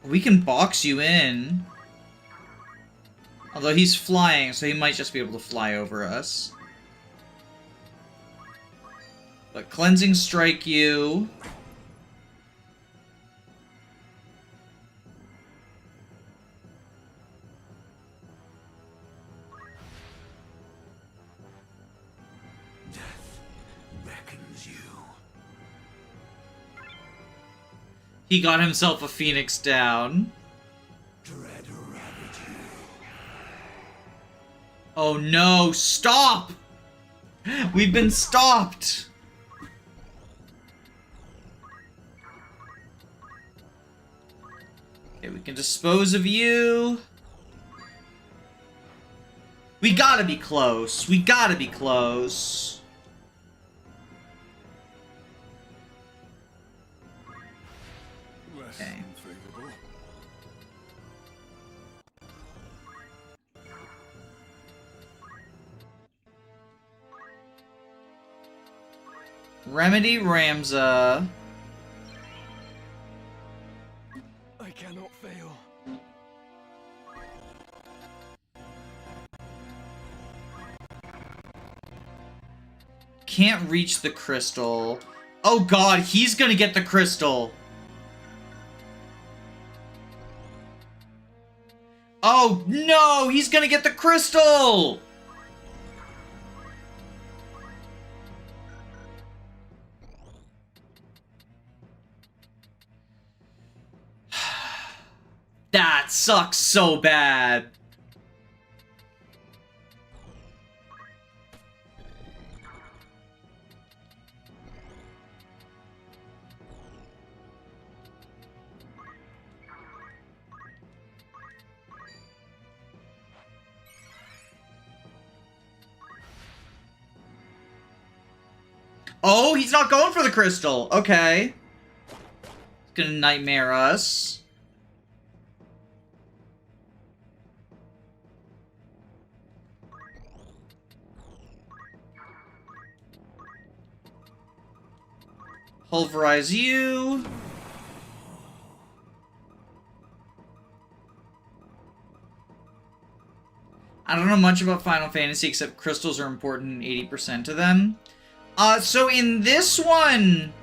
Speaker 1: We can box you in. Although he's flying, so he might just be able to fly over us. But Cleansing Strike you.
Speaker 5: Death beckons you.
Speaker 1: He got himself a Phoenix down.
Speaker 5: Dread ravage you.
Speaker 1: Oh no, stop! We've been stopped! Okay, we can dispose of you. We gotta be close. We gotta be close.
Speaker 12: Less
Speaker 1: Okay.
Speaker 12: unfavorable.
Speaker 1: Remedy Ramza.
Speaker 10: I cannot fail.
Speaker 1: Can't reach the crystal. Oh god, he's gonna get the crystal. Oh no, he's gonna get the crystal! That sucks so bad. Oh, he's not going for the crystal. Okay. He's gonna nightmare us. Pulverize you. I don't know much about Final Fantasy except crystals are important 80% to them. So in this one...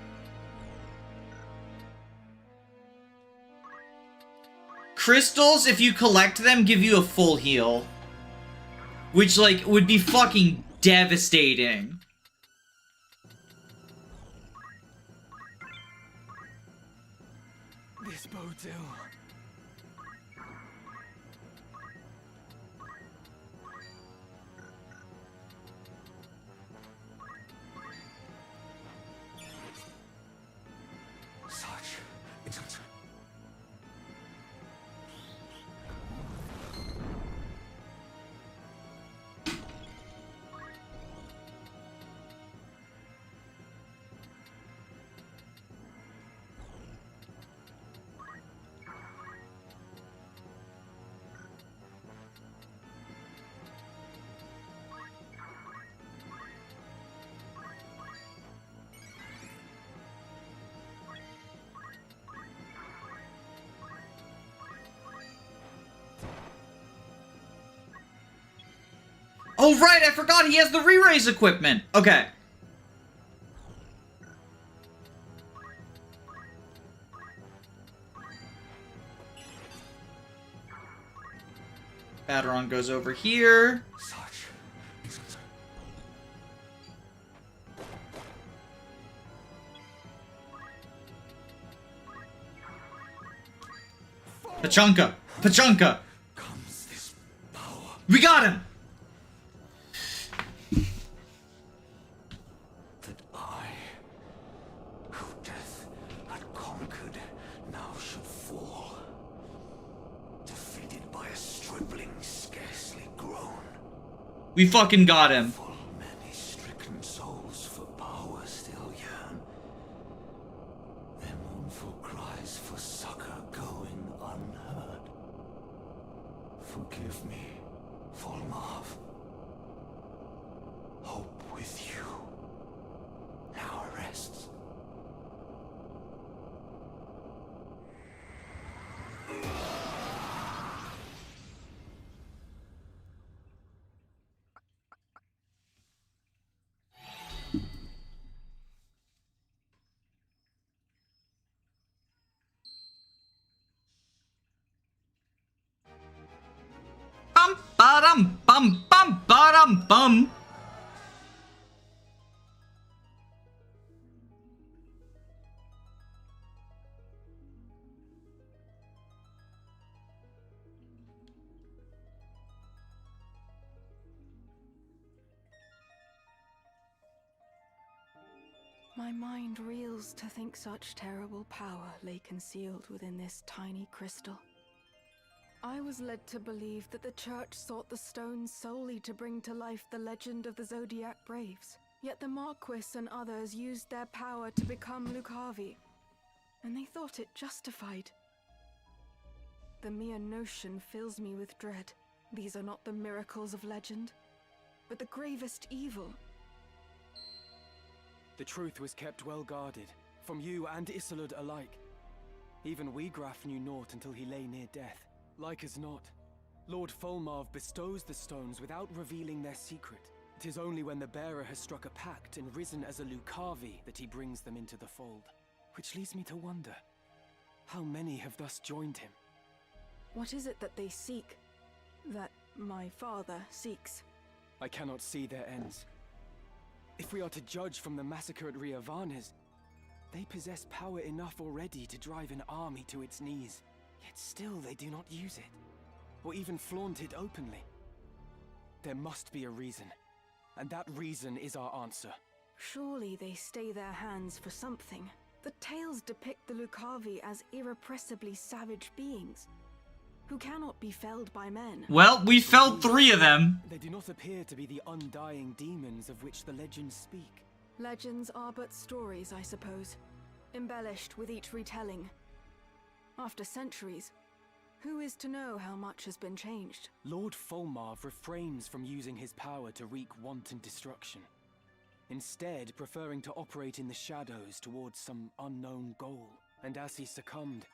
Speaker 1: crystals, if you collect them, give you a full heal. Which, like, would be fucking devastating.
Speaker 10: This bodes ill.
Speaker 1: Oh, right, I forgot he has the re-raise equipment. Okay. Baderon goes over here. Pachanka! Pachanka! We got him!
Speaker 5: That I, who death had conquered, now should fall. Defeated by a stripling scarcely grown.
Speaker 1: We fucking got him.
Speaker 5: Many stricken souls for power still yearn. Their mournful cries for succor going unheard. Forgive me, Volmarv. Hope with you now rests.
Speaker 1: Bum ba-dum bum bum ba-dum bum.
Speaker 11: My mind reels to think such terrible power lay concealed within this tiny crystal. I was led to believe that the Church sought the stones solely to bring to life the legend of the Zodiac Braves. Yet the Marquis and others used their power to become Lucavi, and they thought it justified. The mere notion fills me with dread. These are not the miracles of legend, but the gravest evil.
Speaker 10: The truth was kept well guarded, from you and Isolde alike. Even Wiegraf knew naught until he lay near death. Like as not, Lord Volmarv bestows the stones without revealing their secret. It is only when the bearer has struck a pact and risen as a Lucavi that he brings them into the fold. Which leads me to wonder, how many have thus joined him?
Speaker 11: What is it that they seek? That my father seeks?
Speaker 10: I cannot see their ends. If we are to judge from the massacre at Riovanes, they possess power enough already to drive an army to its knees. Yet still they do not use it, or even flaunt it openly. There must be a reason, and that reason is our answer.
Speaker 11: Surely they stay their hands for something. The tales depict the Lucavi as irrepressibly savage beings, who cannot be felled by men.
Speaker 1: Well, we felled 3 of them.
Speaker 10: They do not appear to be the undying demons of which the legends speak.
Speaker 11: Legends are but stories, I suppose, embellished with each retelling. After centuries, who is to know how much has been changed?
Speaker 10: Lord Fulmar refrains from using his power to wreak wanton destruction, instead preferring to operate in the shadows towards some unknown goal. And as he succumbed,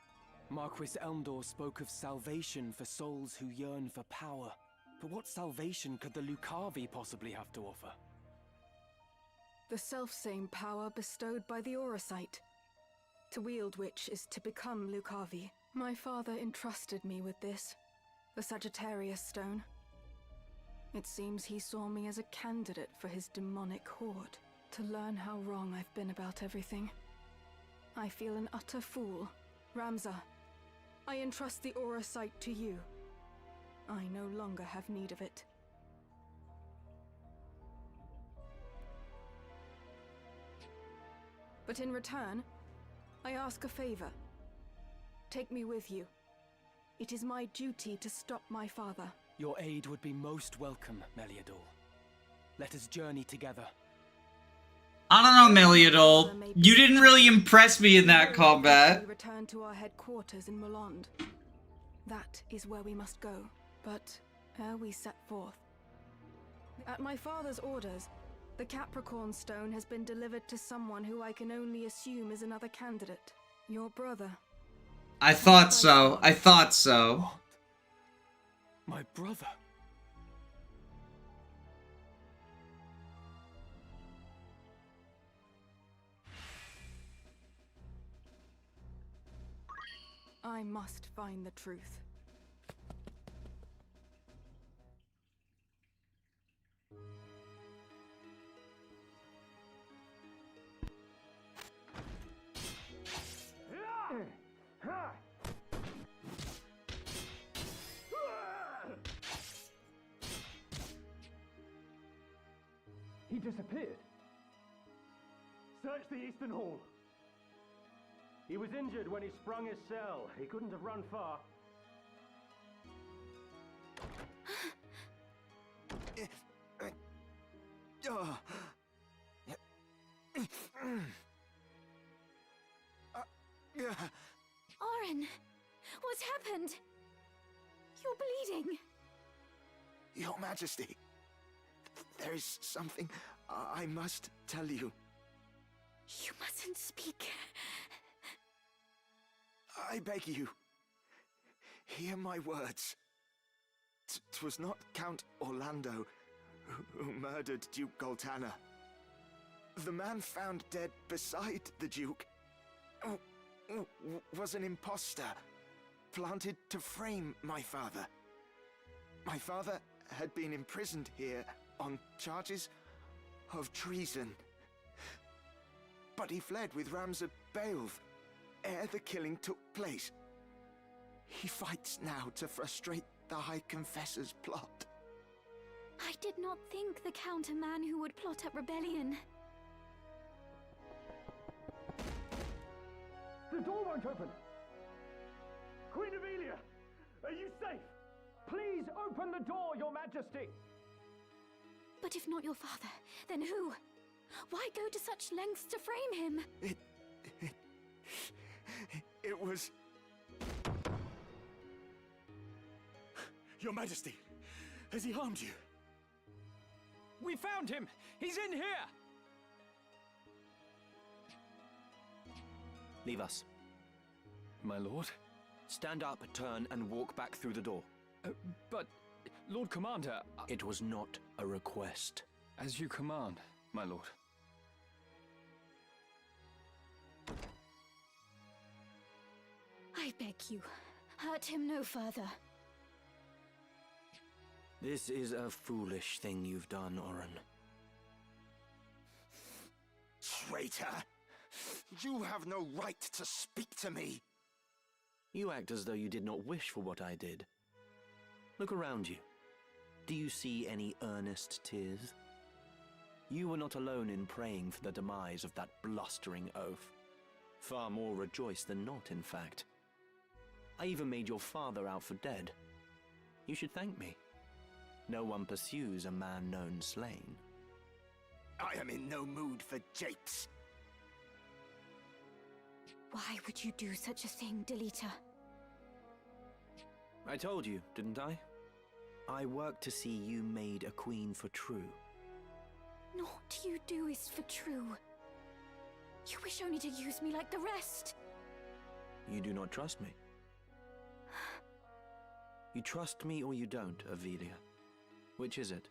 Speaker 10: Marquis Elmdor spoke of salvation for souls who yearn for power. But what salvation could the Lucavi possibly have to offer?
Speaker 11: The selfsame power bestowed by the Auracite, to wield which is to become Lucavi. My father entrusted me with this, the Sagittarius Stone. It seems he saw me as a candidate for his demonic horde, to learn how wrong I've been about everything. I feel an utter fool. Ramza, I entrust the Auracite to you. I no longer have need of it. But in return, I ask a favor. Take me with you. It is my duty to stop my father.
Speaker 10: Your aid would be most welcome, Meliador. Let us journey together.
Speaker 1: I don't know, Meliador. You didn't really impress me in that combat.
Speaker 11: We return to our headquarters in Molond. That is where we must go. But ere we set forth, at my father's orders, the Capricorn Stone has been delivered to someone who I can only assume is another candidate. Your brother.
Speaker 1: I thought so. I thought so.
Speaker 10: My brother?
Speaker 11: I must find the truth.
Speaker 13: He disappeared. Search the Eastern Hall. He was injured when he sprung his cell. He couldn't have run far.
Speaker 14: Oren, what's happened? You're bleeding.
Speaker 6: Your Majesty, there is something I must tell you.
Speaker 14: You mustn't speak.
Speaker 6: I beg you, hear my words. 'Twas not Count Orlando who murdered Duke Goltana. The man found dead beside the Duke was an impostor planted to frame my father. My father had been imprisoned here on charges of treason. But he fled with Ramza Beowulf ere the killing took place. He fights now to frustrate the High Confessor's plot.
Speaker 14: I did not think the Count a man who would plot up rebellion.
Speaker 13: The door won't open. Queen Amelia, are you safe? Please open the door, Your Majesty.
Speaker 14: But if not your father, then who? Why go to such lengths to frame him?
Speaker 6: It was...
Speaker 10: Your Majesty, has he harmed you? We found him! He's in here!
Speaker 15: Leave us.
Speaker 10: My lord?
Speaker 15: Stand up, turn, and walk back through the door.
Speaker 10: But, Lord Commander...
Speaker 15: It was not a request.
Speaker 10: As you command, my lord.
Speaker 14: I beg you, hurt him no further.
Speaker 15: This is a foolish thing you've done, Oren.
Speaker 6: Traitor! You have no right to speak to me!
Speaker 15: You act as though you did not wish for what I did. Look around you. Do you see any earnest tears? You were not alone in praying for the demise of that blustering oaf. Far more rejoiced than not, in fact. I even made your father out for dead. You should thank me. No one pursues a man known slain.
Speaker 3: I am in no mood for japes.
Speaker 14: Why would you do such a thing, Delita?
Speaker 15: I told you, didn't I? I work to see you made a queen for true.
Speaker 14: Naught you do is for true. You wish only to use me like the rest.
Speaker 15: You do not trust me. You trust me or you don't, Avelia. Which is it?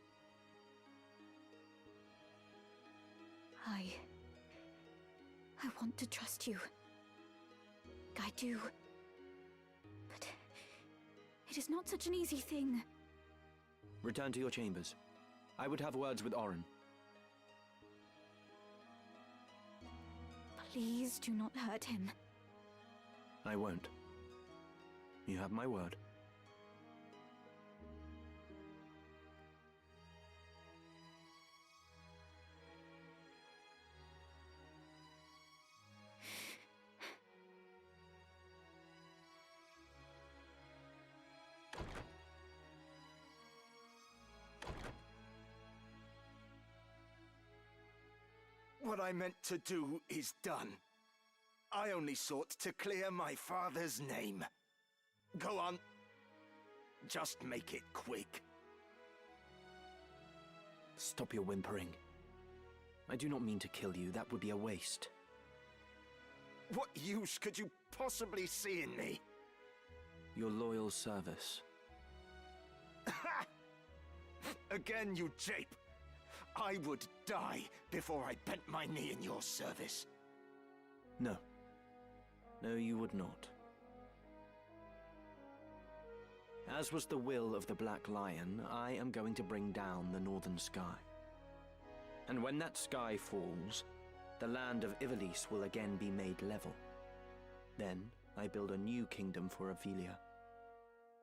Speaker 14: I want to trust you. I do. But it is not such an easy thing.
Speaker 15: Return to your chambers. I would have words with Orin.
Speaker 14: Please do not hurt him.
Speaker 15: I won't. You have my word.
Speaker 3: What I meant to do is done. I only sought to clear my father's name. Go on. Just make it quick.
Speaker 15: Stop your whimpering. I do not mean to kill you. That would be a waste.
Speaker 3: What use could you possibly see in me?
Speaker 15: Your loyal service.
Speaker 3: Again, you jape. I would die before I bent my knee in your service.
Speaker 15: No. No, you would not. As was the will of the Black Lion, I am going to bring down the northern sky. And when that sky falls, the land of Ivalice will again be made level. Then I build a new kingdom for Avelia.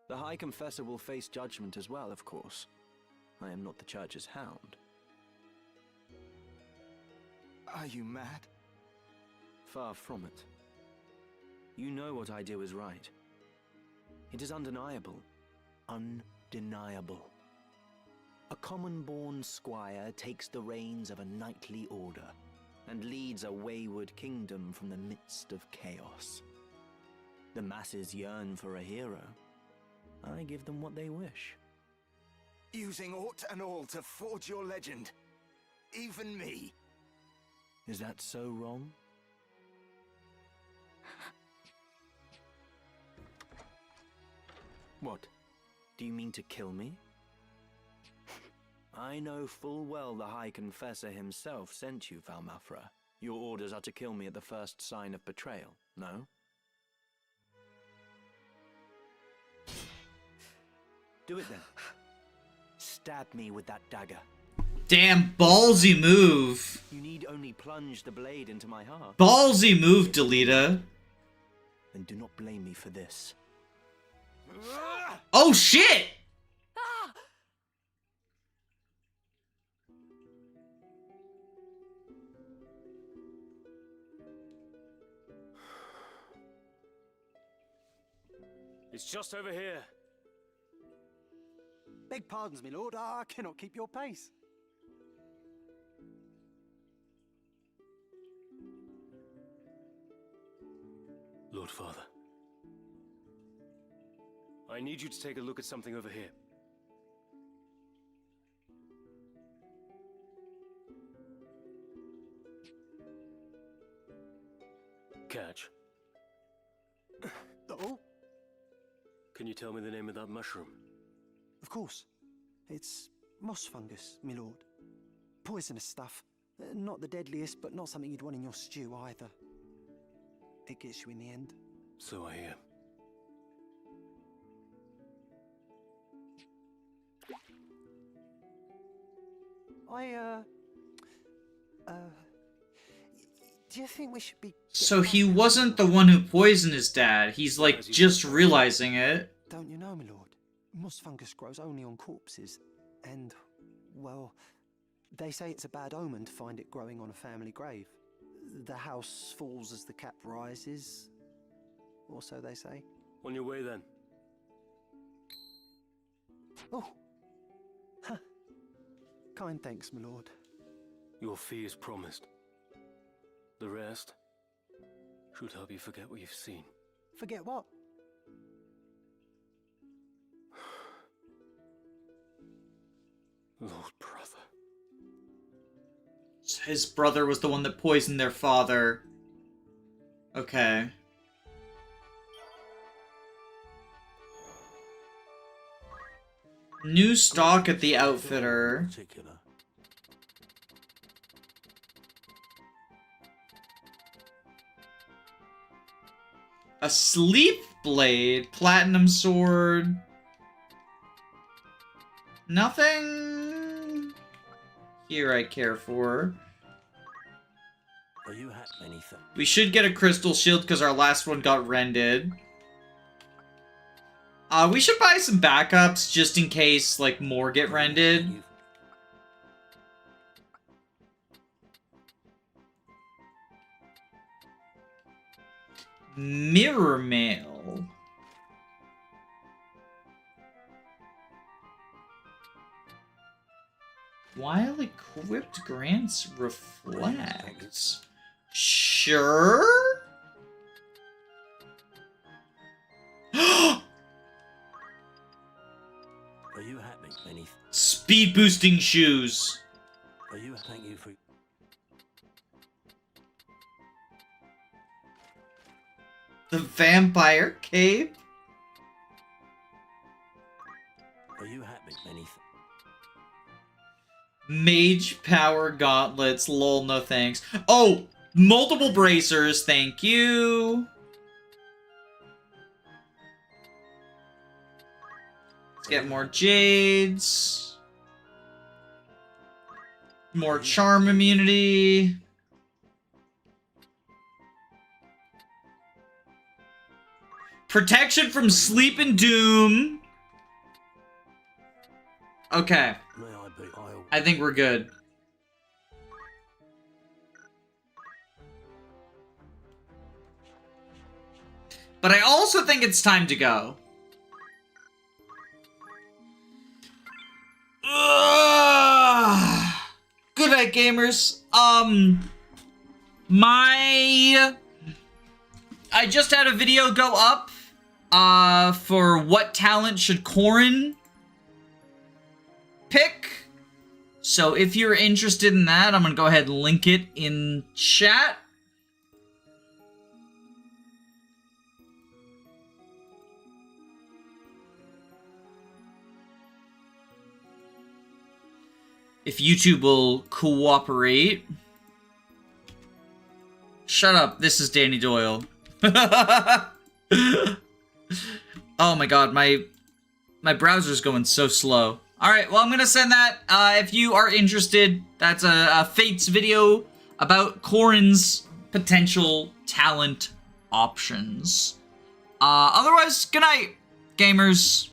Speaker 15: The High Confessor will face judgment as well, of course. I am not the Church's hound.
Speaker 3: Are you mad?
Speaker 15: Far from it. You know what I do is right. It is undeniable. Undeniable. A common-born squire takes the reins of a knightly order and leads a wayward kingdom from the midst of chaos. The masses yearn for a hero. I give them what they wish.
Speaker 3: Using aught and all to forge your legend. Even me.
Speaker 15: Is that so wrong? What? Do you mean to kill me? I know full well the High Confessor himself sent you, Valmafra. Your orders are to kill me at the first sign of betrayal, no? Do it then. Stab me with that dagger.
Speaker 1: Damn, ballsy move.
Speaker 15: You need only plunge the blade into my heart.
Speaker 1: Ballsy move, Delita.
Speaker 15: And do not blame me for this.
Speaker 1: Oh shit!
Speaker 13: It's just over here.
Speaker 16: Beg pardons, my lord. I cannot keep your pace.
Speaker 13: Lord Father, I need you to take a look at something over here. Catch.
Speaker 16: Oh?
Speaker 13: Can you tell me the name of that mushroom?
Speaker 16: Of course. It's moss fungus, my lord. Poisonous stuff. Not the deadliest, but not something you'd want in your stew either. It gets you in the end.
Speaker 13: So I hear.
Speaker 16: Do you think we should be...
Speaker 1: So he wasn't the one who poisoned his dad. He's like just realizing it.
Speaker 16: Don't you know, my lord? Moss fungus grows only on corpses. And, well, they say it's a bad omen to find it growing on a family grave. The house falls as the cap rises, or so they say.
Speaker 13: On your way then.
Speaker 16: Oh! Huh. Kind thanks, my lord.
Speaker 5: Your fee is promised. The rest should help you forget what you've seen.
Speaker 16: Forget what?
Speaker 5: Lord Brother.
Speaker 1: His brother was the one that poisoned their father. Okay. New stock at the outfitter. A sleep blade, platinum sword. Nothing here I care for.
Speaker 15: Are you anything?
Speaker 1: We should get a crystal shield because our last one got rended. We should buy some backups just in case, like, more get rended. Mirror mail. While equipped grants reflect. Sure?
Speaker 15: Are you happy? Anything?
Speaker 1: Speed boosting shoes.
Speaker 15: Are you? Thank you for.
Speaker 1: The vampire cape.
Speaker 15: Are you happy? Anything?
Speaker 1: Mage power gauntlets. Lol, no thanks. Oh, multiple bracers. Thank you. Let's get more jades. More charm immunity. Protection from sleep and doom. Okay. I think we're good. But I also think it's time to go. Ugh. Good night, gamers. I just had a video go up for what talent should Corrin pick. So if you're interested in that, I'm gonna go ahead and link it in chat. If YouTube will cooperate. Shut up, this is Danny Doyle. Oh my god, my browser's going so slow. Alright, well I'm gonna send that. If you are interested, that's a Fates video about Corrin's potential talent options. Otherwise, good night, gamers.